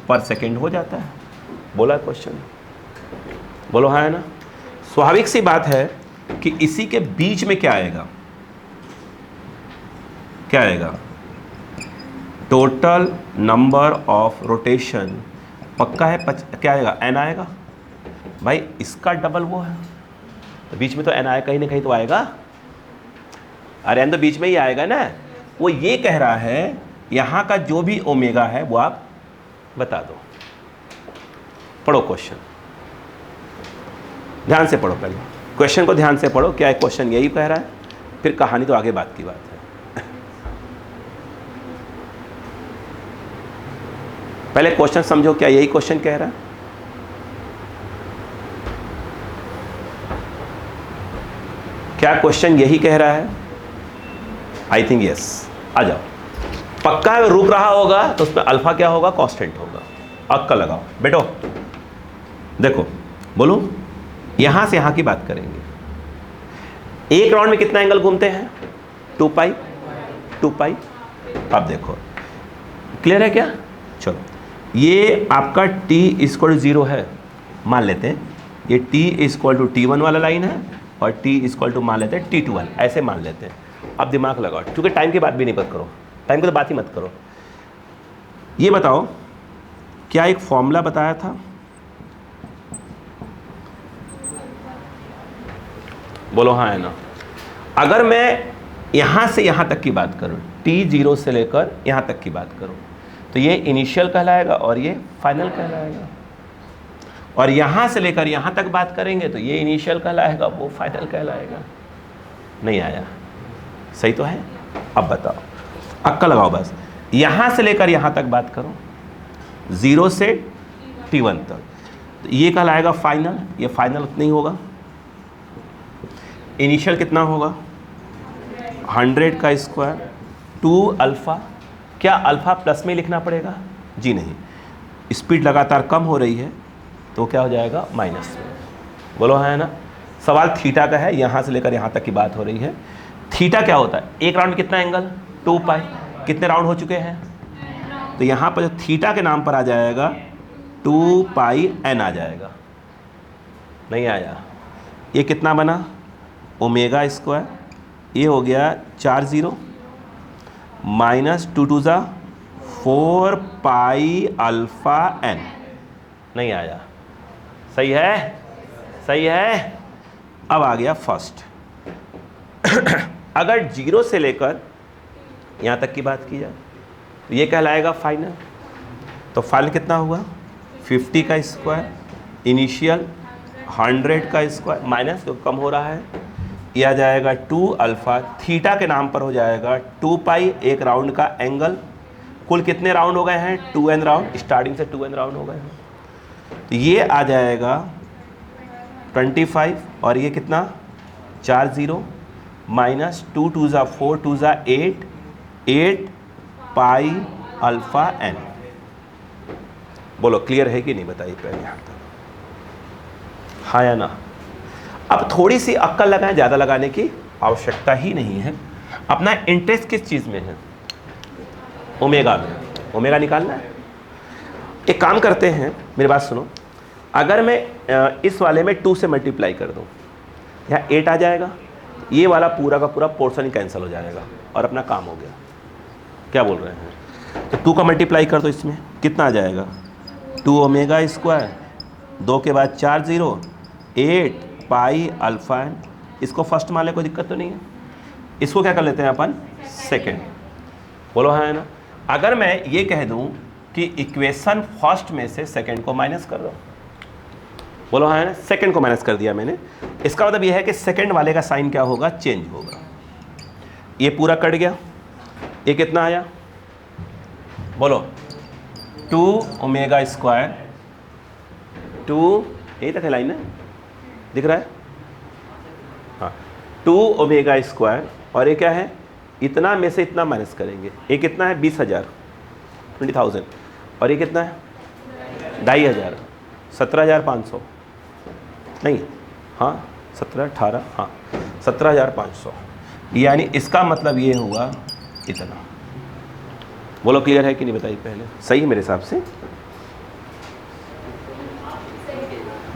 पर सेकेंड हो जाता है। बोला क्वेश्चन, बोलो हाँ है ना। स्वाभाविक सी बात है कि इसी के बीच में क्या आएगा, क्या आएगा, टोटल नंबर ऑफ रोटेशन पक्का है, क्या आएगा, n आएगा। भाई इसका डबल वो है तो बीच में तो n आएगा, कहीं ना कहीं तो आएगा। अरे n तो बीच में ही आएगा ना। वो ये कह रहा है यहां का जो भी ओमेगा है वो आप बता दो। पढ़ो क्वेश्चन, ध्यान से पढ़ो, पहले क्वेश्चन को ध्यान से पढ़ो। क्या है क्वेश्चन, यही कह रहा है, फिर कहानी तो आगे बात की बात है। पहले क्वेश्चन समझो, क्या यही क्वेश्चन कह रहा है। क्या क्वेश्चन यही कह रहा है, आई थिंक यस। आ जाओ, पक्का है रुक रहा होगा तो उसमें अल्फा क्या होगा, कांस्टेंट होगा। अक्का लगाओ बेटो, देखो बोलो, यहां से यहां की बात करेंगे। एक राउंड में कितना एंगल घूमते हैं, 2 पाई। 2 पाई। अब देखो क्लियर है क्या। चलो ये आपका t इक्वल 0 है, मान लेते हैं ये t इक्वल टू t1 वाला लाइन है और t इक्वल टू मान लेते हैं t2 ऐसे मान लेते हैं। अब दिमाग लगाओ, क्योंकि टाइम की बात भी नहीं मत करो, टाइम की तो बात ही मत करो। ये बताओ, क्या एक फॉर्मूला बताया था, बोलो हाँ है ना। अगर मैं यहां से यहां तक की बात करूं, t0 से लेकर यहां तक की बात करूं, तो ये इनिशियल कहलाएगा और ये फाइनल कहलाएगा। और यहां से लेकर यहां तक बात करेंगे तो ये इनिशियल कहलाएगा, वो फाइनल कहलाएगा। नहीं आया, सही तो है। अब बताओ, अक्का लगाओ बस। यहां से लेकर यहां तक बात करो, 0 से t1 तक, तो ये कहलाएगा फाइनल, ये फाइनल उतना ही होगा। इनिशियल कितना होगा, 100 का स्क्वायर 2 अल्फ़ा। क्या अल्फ़ा प्लस में लिखना पड़ेगा, जी नहीं, स्पीड लगातार कम हो रही है तो क्या हो जाएगा, माइनस में। बोलो है ना। सवाल थीटा का है, यहाँ से लेकर यहाँ तक की बात हो रही है। थीटा क्या होता है, एक राउंड में कितना एंगल, 2 पाई। कितने राउंड हो चुके हैं, तो यहाँ पर जो थीटा के नाम पर आ जाएगा 2 पाई n आ जाएगा। नहीं आया, ये कितना बना, ओमेगा स्क्वायर, ये हो गया 4 0 माइनस 2 2 ज़ा 4 पाई अल्फ़ा n। नहीं आया, सही है, सही है। अब आ गया फर्स्ट। अगर 0 से लेकर यहाँ तक की बात की जाए तो ये कहलाएगा फाइनल। तो फाइनल कितना हुआ, 50 का स्क्वायर, इनिशियल 100 का स्क्वायर, माइनस तो कम हो रहा है, ये आ जाएगा 2 अल्फ़ा। थीटा के नाम पर हो जाएगा 2 पाई, एक राउंड का एंगल। कुल कितने राउंड हो गए हैं, 2n राउंड, स्टार्टिंग से 2n राउंड हो गए हैं। तो ये आ जाएगा 25 और ये कितना 4 0 माइनस 2 2 ज़ा 4 2 ज़ा 8 पाई अल्फ़ा n। बोलो क्लियर है कि नहीं, बताइए पहले यहाँ तक, हाँ या ना। अब थोड़ी सी अक्ल लगाएं, ज़्यादा लगाने की आवश्यकता ही नहीं है। अपना इंटरेस्ट किस चीज़ में है? ओमेगा में। ओमेगा निकालना है। एक काम करते हैं, मेरी बात सुनो, अगर मैं इस वाले में 2 से मल्टीप्लाई कर दूं, यहाँ 8 आ जाएगा, ये वाला पूरा का पूरा पोर्शन ही कैंसिल हो जाएगा और अपना काम हो गया। क्या बोल रहे हैं? तो 2 का मल्टीप्लाई कर दो, इसमें कितना आ जाएगा? 2 ओमेगा स्क्वायर, 2 के बाद 4 0, 8 पाई अल्फा एन। इसको फर्स्ट मान ले, कोई दिक्कत तो नहीं है। इसको क्या कर लेते हैं अपन? सेकेंड। बोलो हाँ है ना। अगर मैं ये कह दूं कि इक्वेशन फर्स्ट में से सेकेंड को माइनस कर दो, बोलो हाँ है ना, सेकेंड को माइनस कर दिया मैंने, इसका मतलब ये है कि सेकेंड वाले का साइन क्या होगा? चेंज होगा। ये पूरा कट गया, ये कितना आया? बोलो 2 ओमेगा स्क्वायर, 2, यही तक है लाइन है, दिख रहा है? हाँ, 2 ओमेगा स्क्वायर, और ये क्या है? इतना में से इतना माइनस करेंगे। ये कितना है? 20,000, 20,000, और ये कितना है? 2,500, 17,500 नहीं, हाँ 17, 18, हाँ 17,500। यानी इसका मतलब ये हुआ इतना। बोलो क्लियर है कि नहीं? बताइए पहले। सही है मेरे हिसाब से?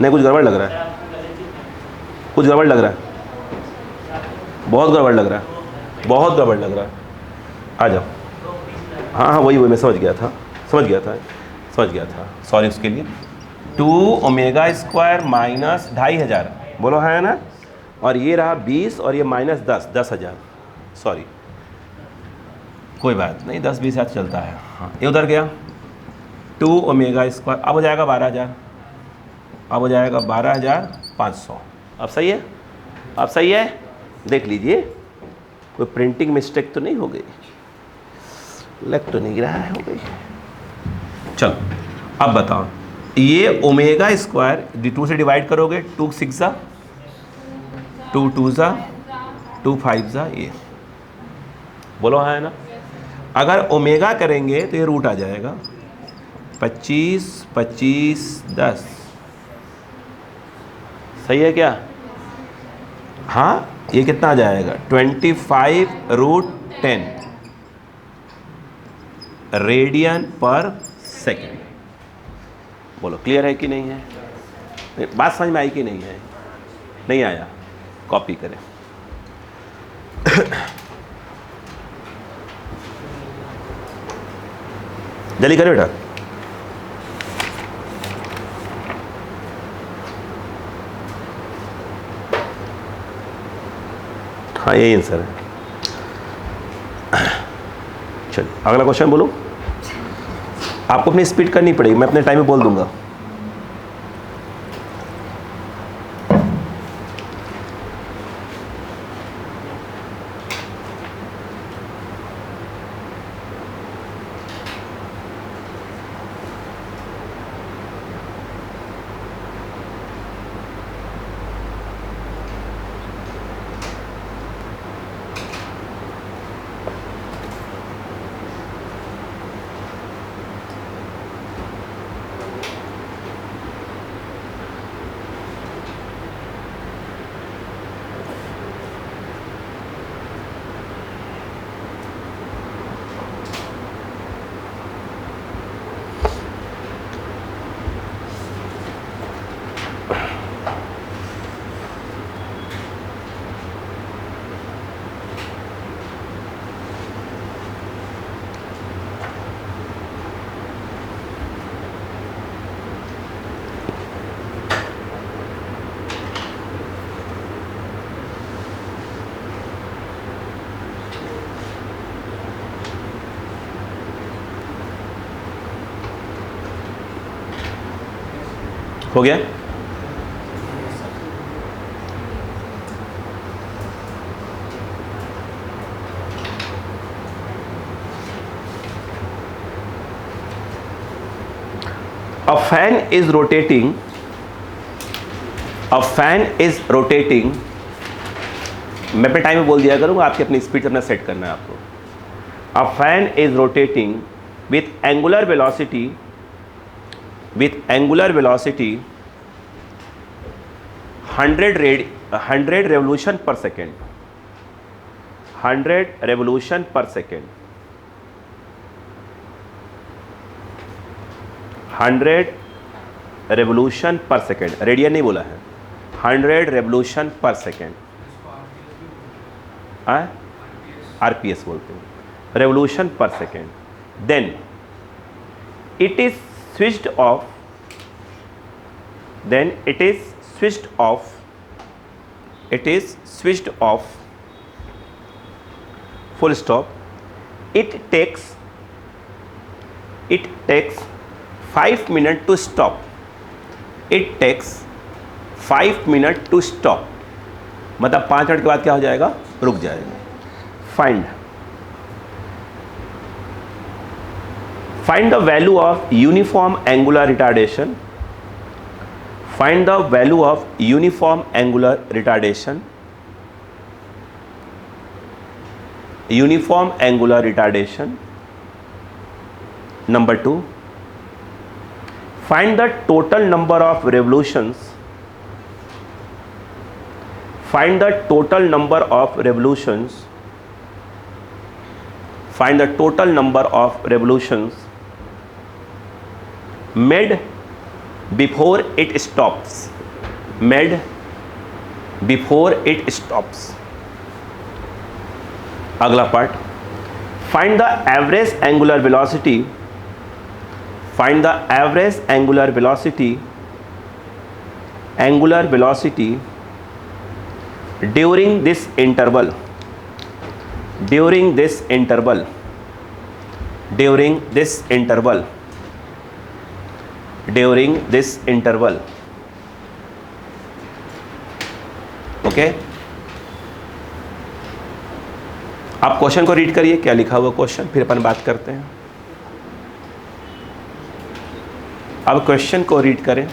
नहीं, कुछ गड़बड़ लग रहा है, कुछ गड़बड़ लग रहा है, बहुत गड़बड़ लग रहा है, बहुत गड़बड़ लग रहा है। आ जाओ। हाँ हाँ, वही मैं समझ गया था, समझ गया था, सॉरी उसके लिए। 2 ओमेगा स्क्वायर माइनस 2,500, बोलो है ना, और ये रहा 20, और ये माइनस 10,000, सॉरी कोई बात नहीं, 10-20 हाथ चलता है। हाँ, ये उधर गया। 2 ओमेगा स्क्वायर, अब हो जाएगा 12,000, अब हो जाएगा 12,500। अब सही है? अब सही है? देख लीजिए, कोई प्रिंटिंग मिस्टेक तो नहीं हो गई? लग तो नहीं रहा है हो गई। चलो अब बताओ, ये ओमेगा स्क्वायर 2 से डिवाइड करोगे, 2 6 जा, 2 2 जा, 2 5 जा, ये बोलो हाँ है ना। अगर ओमेगा करेंगे तो ये रूट आ जाएगा, 25 25 10। सही है क्या? हाँ, ये कितना आ जाएगा? 25√10 रेडियन पर सेकेंड। बोलो क्लियर है कि नहीं है? बात समझ में आई कि नहीं है? नहीं आया? कॉपी करें। जल्दी करें बेटा। हाँ, यही आंसर है। चलिए अगला क्वेश्चन बोलो। आपको अपनी स्पीड करनी पड़ेगी, मैं अपने टाइम में बोल दूंगा। हो गया? A fan is rotating. A fan is rotating. मैं अपने टाइम में बोल दिया करूँगा, आपकी अपनी स्पीड अपना सेट करना है आपको। A fan is rotating with angular velocity 100 100 revolution per second, 100 revolution per second, 100 revolution per second, radian नहीं बोला है, 100 रेवोल्यूशन पर सेकेंड, आरपीएस बोलते हैं, revolution per second, then it is switched off, then it is switched off, it is switched off, full stop. It takes 5 minutes to stop, it takes 5 minutes to stop, मतलब 5 मिनट के बाद क्या हो जाएगा, रुक जाएगा. find the value of uniform angular retardation, find the value of uniform angular retardation, uniform angular retardation. Number 2, find the total number of revolutions, find the total number of revolutions, find the total number of revolutions made before it stops, made before it stops. अगला part, find the average angular velocity, find the average angular velocity, angular velocity during this interval, during this interval, during this interval, during this interval. Okay, आप क्वेश्चन को रीड करिए, क्या लिखा हुआ क्वेश्चन, फिर अपन बात करते हैं. अब क्वेश्चन को रीड करें.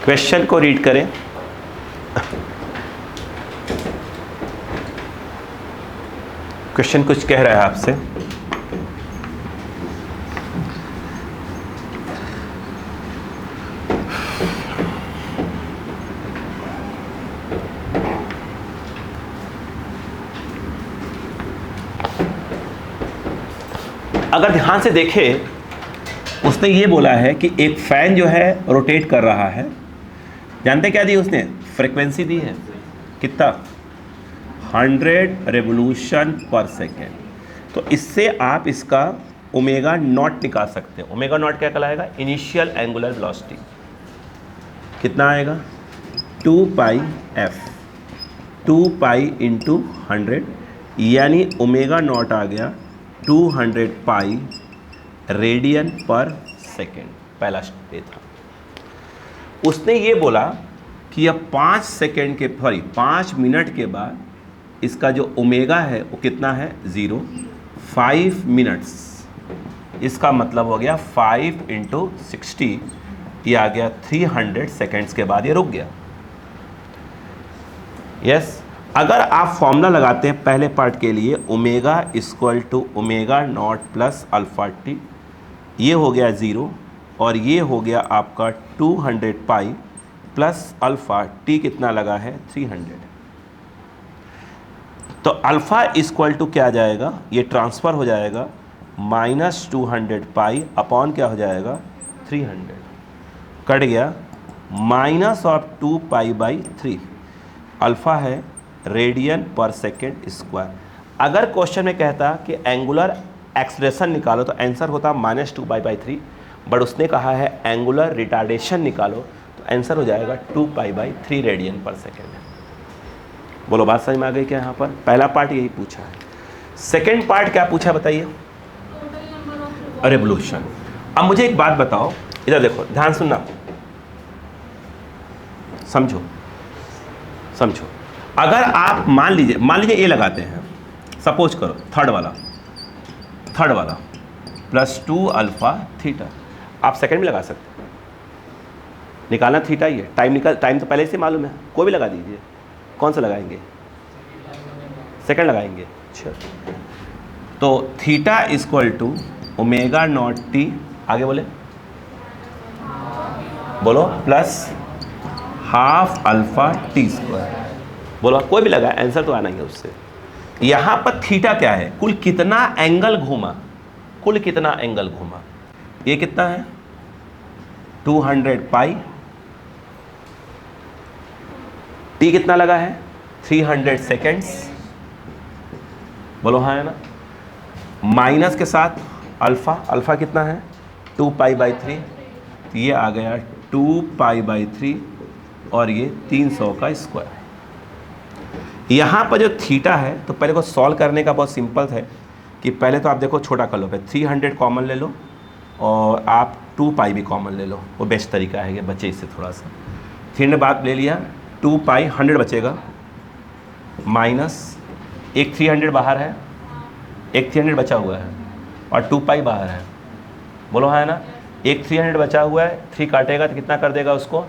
क्वेश्चन को रीड करें. क्वेश्चन कुछ कह रहा है आपसे. अगर ध्यान से देखें, उसने ये बोला है कि एक फैन जो है रोटेट कर रहा है. जानते क्या दी उसने, फ्रीक्वेंसी दी है, कितना, 100 रेवोल्यूशन पर सेकेंड. तो इससे आप इसका ओमेगा नॉट निकाल सकते हैं. ओमेगा नॉट क्या कहलाएगा, इनिशियल एंगुलर वेलोसिटी. कितना आएगा, 2 पाई एफ, 2 पाई इंटू 100, यानी ओमेगा नॉट आ गया 200 पाई रेडियन पर सेकेंड. पहला स्टेप था. उसने ये बोला कि अब 5 मिनट के बाद इसका जो ओमेगा है वो कितना है, 0. 5 मिनट्स, इसका मतलब हो गया 5 इंटू 60, ये आ गया 300 सेकेंड्स के बाद ये रुक गया. यस, अगर आप फॉर्मूला लगाते हैं पहले पार्ट के लिए, omega equal to omega naught plus alpha t, ये हो गया 0 और ये हो गया आपका 200 पाई प्लस अल्फ़ा टी कितना लगा है, 300. तो अल्फ़ा इक्वल टू क्या आ जाएगा, ये ट्रांसफ़र हो जाएगा -200 पाई अपॉन क्या हो जाएगा, 300. कट गया, -2 पाई बाई 3. अल्फ़ा है रेडियन पर सेकेंड स्क्वायर. अगर क्वेश्चन में कहता कि एंगुलर एक्सलेरेशन निकालो तो आंसर होता -2 पाई बाई 3, बट उसने कहा है एंगुलर रिटार्डेशन निकालो तो आंसर हो जाएगा 2 pi by 3 radian per second. बोलो बात समझ में आ गई क्या? यहाँ पर पहला पार्ट यही पूछा है. सेकेंड पार्ट क्या पूछा बताइए, रेवोल्यूशन. अब मुझे एक बात बताओ, इधर देखो, ध्यान सुनना, समझो समझो. अगर आप मान लीजिए ये लगाते हैं, सपोज करो थर्ड वाला +2 अल्फ़ा थीटा. आप सेकंड में लगा सकते हैं, निकालना थीटा ही है. टाइम तो पहले से मालूम है, कोई भी लगा दीजिए. कौन सा लगाएंगे, सेकंड लगाएंगे। अच्छा, तो theta equal to omega naught t, आगे बोले, बोलो, plus half alpha t square. बोलो, कोई भी लगा, आंसर तो आना ही है उससे। यहां पर थीटा क्या है? कुल कितना एंगल घूमा, कुल कितना एंगल घूमा। ये कितना है? 200 पाई। टी कितना लगा है? 300 सेकेंड्स। बोलो हाँ है ना। माइनस के साथ अल्फा, अल्फा कितना है? 2 पाई बाई 3। ये आ गया 2 पाई बाई 3 और ये 300 का स्क्वायर। यहाँ पर जो थीटा है, तो पहले को सॉल्व करने का बहुत सिंपल है कि पहले तो आप देखो छोटा कर लो, फिर 300 कॉमन ले लो और आप 2 पाई भी कॉमन ले लो, वो बेस्ट तरीका है कि बचे इससे थोड़ा सा। 300 बाद ले लिया, 2 पाई 100 बचेगा, माइनस एक 300 बाहर है, एक 300 बचा हुआ है और 2 पाई बाहर है। बोलो हाँ है ना। एक 300 बचा हुआ है, 3 काटेगा तो कितना कर देगा उसको,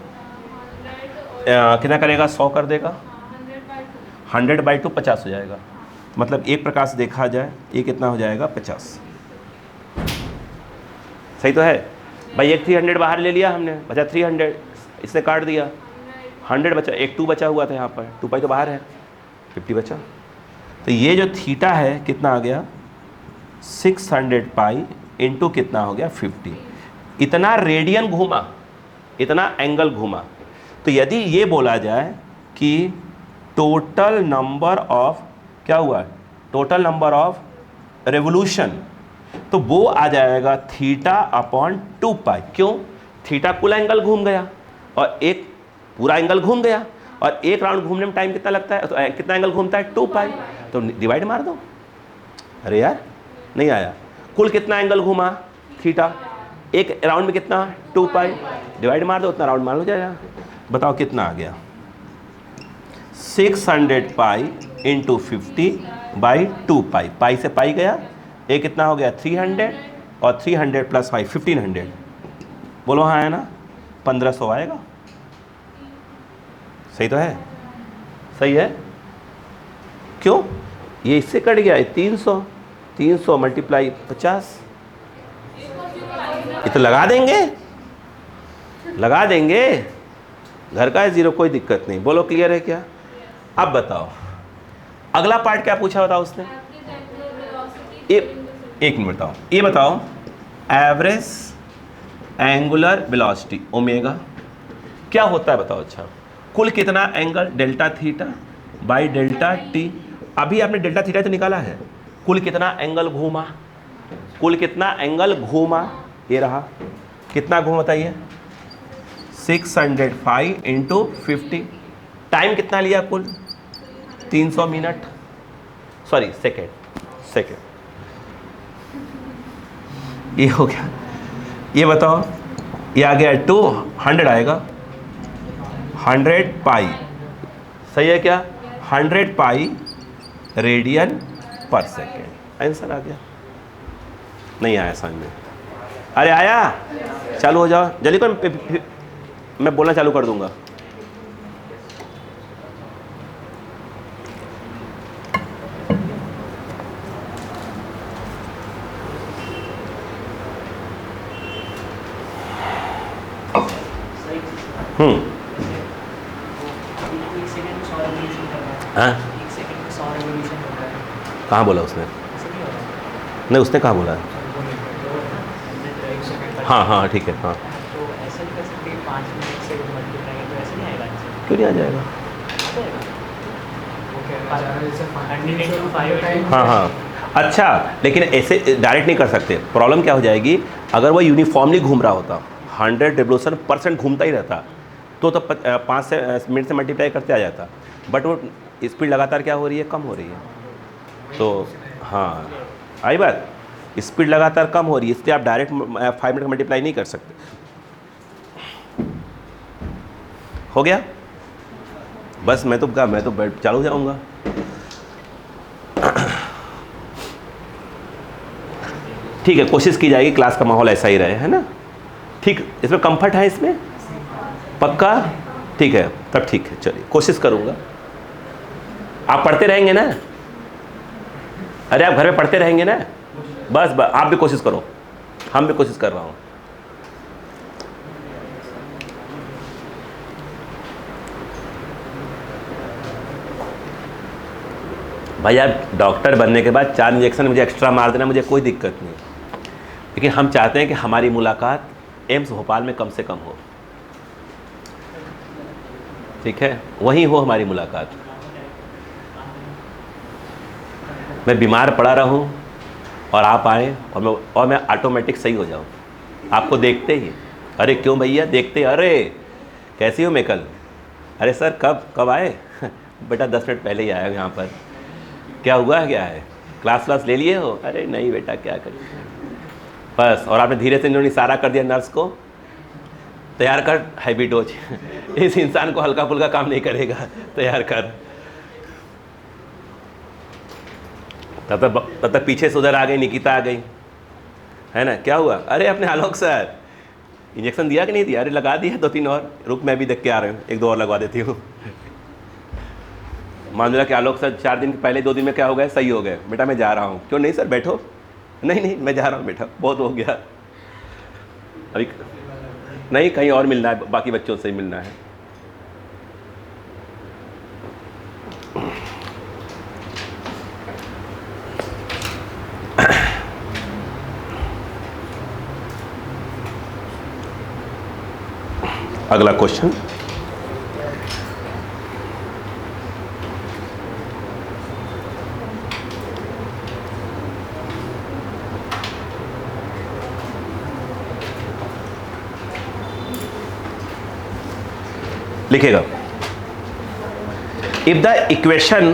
कितना करेगा, 100 कर देगा। 100/2 50 हो जाएगा। मतलब एक प्रकार से देखा जाए ये कितना हो जाएगा, 50। सही तो है भाई। एक 300 बाहर ले लिया हमने, बचा 300, इसने काट दिया, 100 बचा, एक 2 बचा हुआ था यहाँ पर, 2 पाई तो बाहर है, 50 बचा। तो ये जो थीटा है कितना आ गया, 600 पाई इंटू कितना हो गया, 50। इतना रेडियन घूमा, इतना एंगल घूमा। तो यदि ये बोला जाए कि टोटल नंबर ऑफ, क्या हुआ, टोटल नंबर ऑफ रेवोल्यूशन, तो वो आ जाएगा थीटा अपॉन 2 पाई। क्यों? थीटा कुल एंगल घूम गया और एक पूरा एंगल घूम गया, और एक राउंड घूमने में टाइम कितना लगता है, तो कितना एंगल घूमता है, 2 पाई। तो डिवाइड मार दो। अरे यार नहीं आया। कुल कितना एंगल घूमा थीटा, एक राउंड में कितना, 2 पाई, डिवाइड मार दो, उतना राउंड मान हो जाएगा। बताओ कितना आ गया, 600 पाई इंटू 50/2 पाई। पाई से पाई गया, ये कितना हो गया, 300 और 300 प्लस 5 1500। बोलो हाँ है ना, 1500 आएगा। सही तो है, सही है। क्यों? ये इससे कट गया, ये 300, 300 मल्टीप्लाई 50। ये तो लगा देंगे, लगा देंगे, घर का है जीरो, कोई दिक्कत नहीं। बोलो क्लियर है क्या? अब बताओ अगला पार्ट क्या पूछा, बताओ उसने। एक मिनट बताओ, ये बताओ एवरेज एंगुलर वेलोसिटी ओमेगा क्या होता है, बताओ। अच्छा, कुल कितना angle delta theta by delta T. अभी आपने डेल्टा थीटा तो निकाला है, कुल कितना एंगल घूमा, कुल कितना एंगल घूमा, ये रहा, कितना घूमा बताइए, 605 इंटू 50। टाइम कितना लिया कुल, 300 मिनट, सॉरी सेकेंड। ये हो गया। ये बताओ, ये आ गया 200 आएगा, 100 पाई, सही है क्या, 100 pi radian per second. Answer आ गया। नहीं आया समझ में? अरे आया, चालू हो जाओ जल्दी कर, मैं बोलना चालू कर दूंगा। हाँ, कहाँ बोला उसने? नहीं, उसने कहाँ बोला? हाँ हाँ ठीक है। हाँ, क्यों नहीं आ जाएगा? हाँ हाँ, अच्छा, लेकिन ऐसे डायरेक्ट नहीं कर सकते। प्रॉब्लम क्या हो जाएगी, अगर वो यूनिफॉर्मली घूम रहा होता, 100 रिवोल्यूशन % घूमता ही रहता, तो 5 मिनट से मल्टीप्लाई करते आ जाता। बट वो स्पीड लगातार क्या हो रही है, कम हो रही है। तो हाँ, आई बात, स्पीड लगातार कम हो रही है, इसलिए आप डायरेक्ट 5 मिनट मल्टीप्लाई नहीं कर सकते। हो गया बस। मैं तो चालू हो जाऊँगा। ठीक है, कोशिश की जाएगी क्लास का माहौल ऐसा ही रहे, है ना। ठीक, इसमें कंफर्ट है, इसमें पक्का, ठीक है, तब ठीक है। चलिए, कोशिश करूँगा। आप पढ़ते रहेंगे ना, अरे आप घर में पढ़ते रहेंगे ना, बस आप भी कोशिश करो, हम भी कोशिश कर रहा हूँ। भाई आप डॉक्टर बनने के बाद 4 इंजेक्शन मुझे एक्स्ट्रा मार देना, मुझे कोई दिक्कत नहीं, लेकिन हम चाहते हैं कि हमारी मुलाकात एम्स भोपाल में कम से कम हो, ठीक है, वहीं हो हमारी मुलाकात। मैं बीमार पड़ा रहूं और आप आए और मैं ऑटोमेटिक सही हो जाऊं, आपको देखते ही, अरे क्यों भैया देखते, अरे कैसी हो मेकल, अरे सर कब आए बेटा 10 मिनट पहले ही आया हूँ यहाँ पर, क्या हुआ, क्या है, क्लास ले लिए हो, अरे नहीं बेटा क्या करें, बस। और आपने धीरे से इन्होंने इशारा कर दिया नर्स को, तैयार कर हैवी डोज इस इंसान को हल्का फुल्का काम नहीं करेगा, तैयार कर। तब तक पीछे से उधर आ गई, निकिता आ गई, है ना, क्या हुआ, अरे अपने आलोक सर इंजेक्शन दिया कि नहीं दिया, अरे लगा दिया 2-3 और, रुक मैं भी देख के आ रहा हूँ, 1-2 और लगवा देती हूँ। मान लो कि आलोक सर 4 दिन पहले 2 दिन में क्या हो गए, सही हो गए, बेटा मैं जा रहा हूँ, क्यों नहीं सर बैठो, नहीं मैं जा रहा हूँ बेटा, बहुत हो गया, अभी नहीं कहीं और मिलना है, बाकी बच्चों से ही मिलना है। अगला क्वेश्चन, लिखेगा, इफ द इक्वेशन,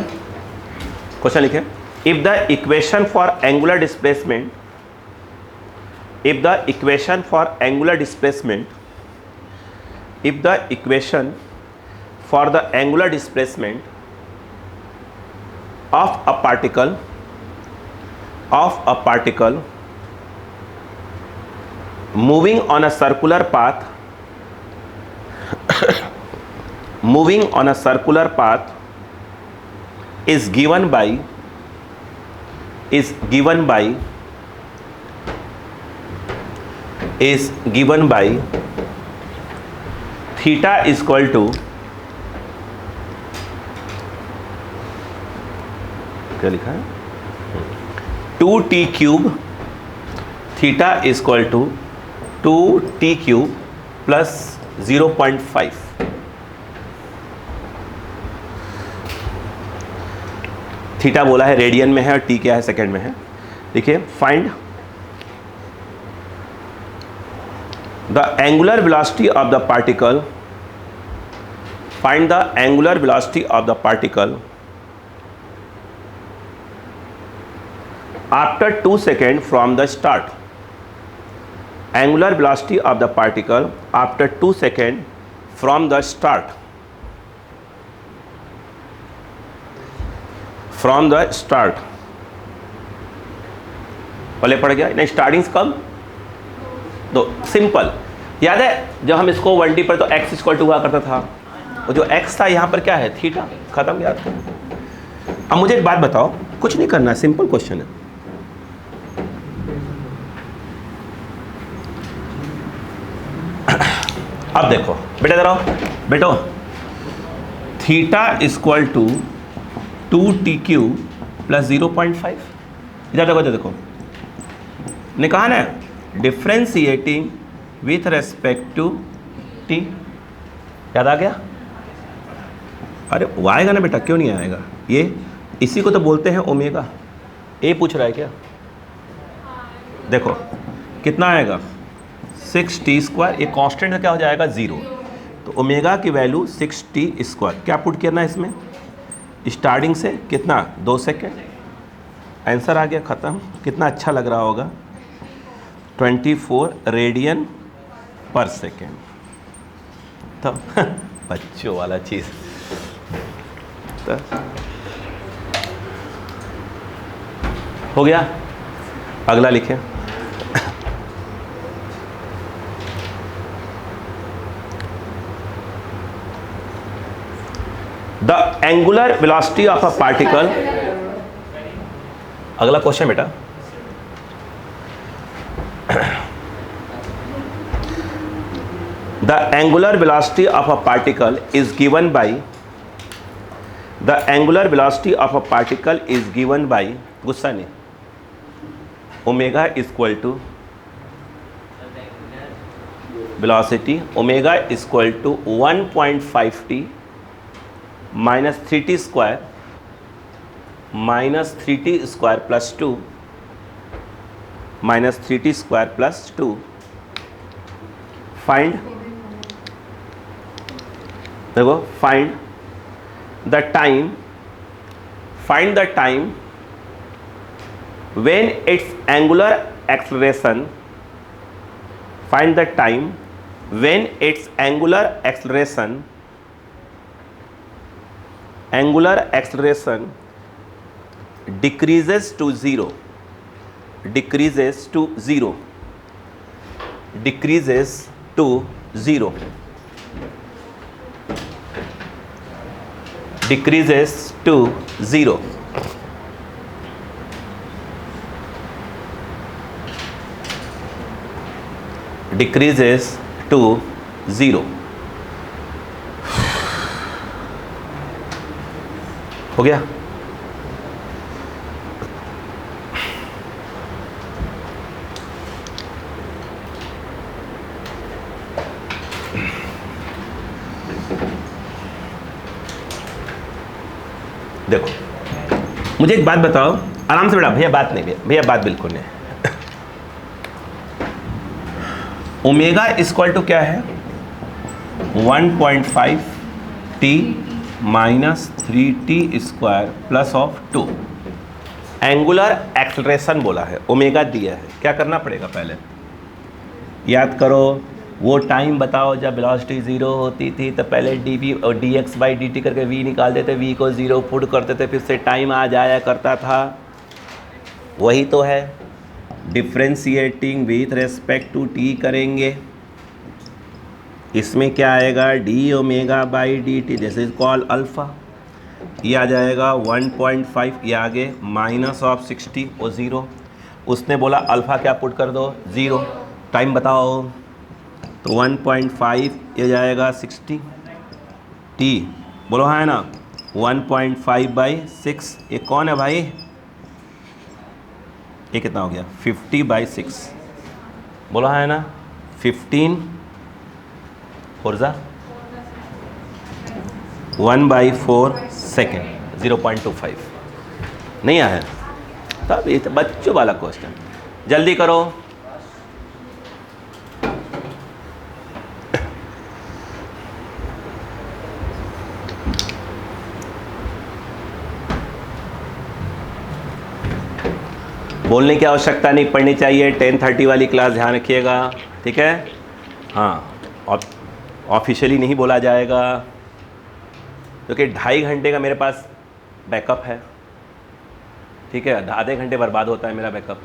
क्वेश्चन लिखे, if the equation for angular displacement, if the equation for angular displacement of a particle moving on a circular path is given by theta is equal to, क्या लिखा है, 2t cube, theta is equal to 2t cube plus 0.5। Theta बोला है रेडियन में है और टी क्या है सेकेंड में है। देखिए, find the angular velocity of the particle, find the angular velocity of the particle after 2 seconds from the start. Angular velocity of the particle after 2 seconds from the start. पहले पड़ गया नहीं, स्टार्टिंग कब दो, सिंपल याद है जब हम इसको 1D पर तो x इक्वल टू हुआ करता था, और जो x था यहाँ पर क्या है, थीटा, खत्म याद। अब मुझे एक बात बताओ, कुछ नहीं करना है, सिंपल क्वेश्चन है। अब देखो बेटा, इधर आओ बेटो, theta equal to 2t cube plus 0.5। इधर देखो ने कहा ना differentiating with respect to t, याद आ गया? अरे वो आएगा ना बेटा, क्यों नहीं आएगा, ये इसी को तो बोलते हैं ओमेगा। ए पूछ रहा है क्या? देखो कितना आएगा 6t स्क्वायर, ये कांस्टेंट क्या हो जाएगा 0, तो ओमेगा की वैल्यू 6t स्क्वायर। क्या पुट करना है इसमें, स्टार्टिंग से कितना 2 सेकेंड, आंसर आ गया, ख़त्म। कितना अच्छा लग रहा होगा, 24 रेडियन पर सेकेंड। तो बच्चों वाला चीज़। तो हो गया, अगला लिखें। The angular velocity of a particle अगला क्वेश्चन बेटा, the angular velocity of a particle is given by, the angular velocity of a particle is given by, गुस्सा नहीं, omega equal to velocity, omega equal to 1.5t minus 3t square minus 3t square plus 2 minus 3t square plus 2। Find, देखो find the time, find the time when its angular acceleration, find the time when its angular acceleration, angular acceleration decreases to 0, decreases to 0, decreases to 0, decreases to 0, decreases to 0। हो गया? देखो मुझे एक बात बताओ, आराम से बेटा, भैया बात नहीं, भैया बात बिल्कुल नहीं। ओमेगा इक्वल टू क्या है? 1.5t minus 3t square plus of 2। Angular acceleration बोला है, ओमेगा दिया है, क्या करना पड़ेगा? पहले याद करो, वो टाइम बताओ जब वेलोसिटी 0 होती थी तो पहले dv और dx बाई dt करके v निकाल देते, v को 0 पुट करते थे, फिर से टाइम आ जाया करता था। वही तो है, differentiating with respect to t करेंगे, इसमें क्या आएगा? D omega by d t, this is called alpha. ये आ जाएगा 1.5, ये आगे माइनस ऑफ 60 और 0। उसने बोला अल्फ़ा क्या पुट कर दो? 0। टाइम बताओ, तो 1.5 ये जाएगा 60 टी, बोलो हाँ है ना, 1.5/6। ये कौन है भाई? ये कितना हो गया? 50/6, बोलो हाँ है ना, 15 फोर्जा 1/4 सेकेंड, 0.25। नहीं आया? तब ये तो बच्चों वाला क्वेश्चन, जल्दी करो। बोलने की आवश्यकता नहीं पड़नी चाहिए, 10:30 वाली क्लास ध्यान रखिएगा, ठीक है? हाँ, और ऑफिशियली नहीं बोला जाएगा, क्योंकि 2.5 घंटे का मेरे पास बैकअप है, ठीक है? आधे घंटे बर्बाद होता है मेरा बैकअप।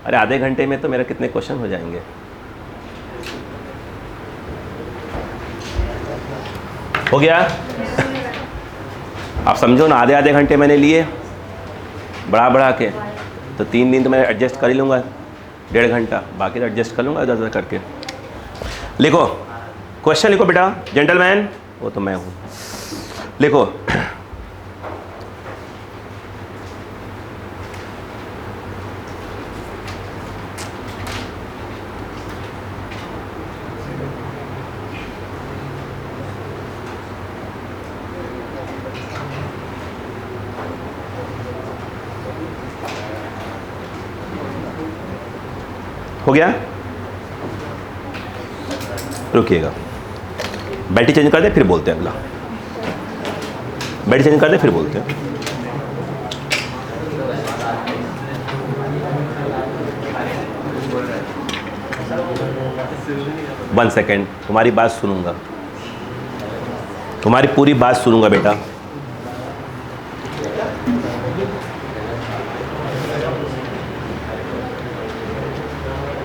अरे आधे घंटे में तो मेरा कितने क्वेश्चन हो जाएंगे? हो गया? आप समझो ना, आधे आधे घंटे मैंने लिए बढ़ा के, तो 3 दिन तो मैं एडजस्ट कर ही लूँगा, 1.5 घंटा, बाकी तो एडजस्ट कर लूँगा ज़्यादा करके। लिखो क्वेश्चन, लिखो बेटा, जेंटलमैन, वो तो मैं हूँ। लिखो, हो गया? रुकिएगा, बैटरी चेंज कर दे फिर बोलते हैं अगला। बैटरी चेंज कर दे फिर बोलते हैं। वन सेकेंड, तुम्हारी बात सुनूंगा, तुम्हारी पूरी बात सुनूंगा बेटा।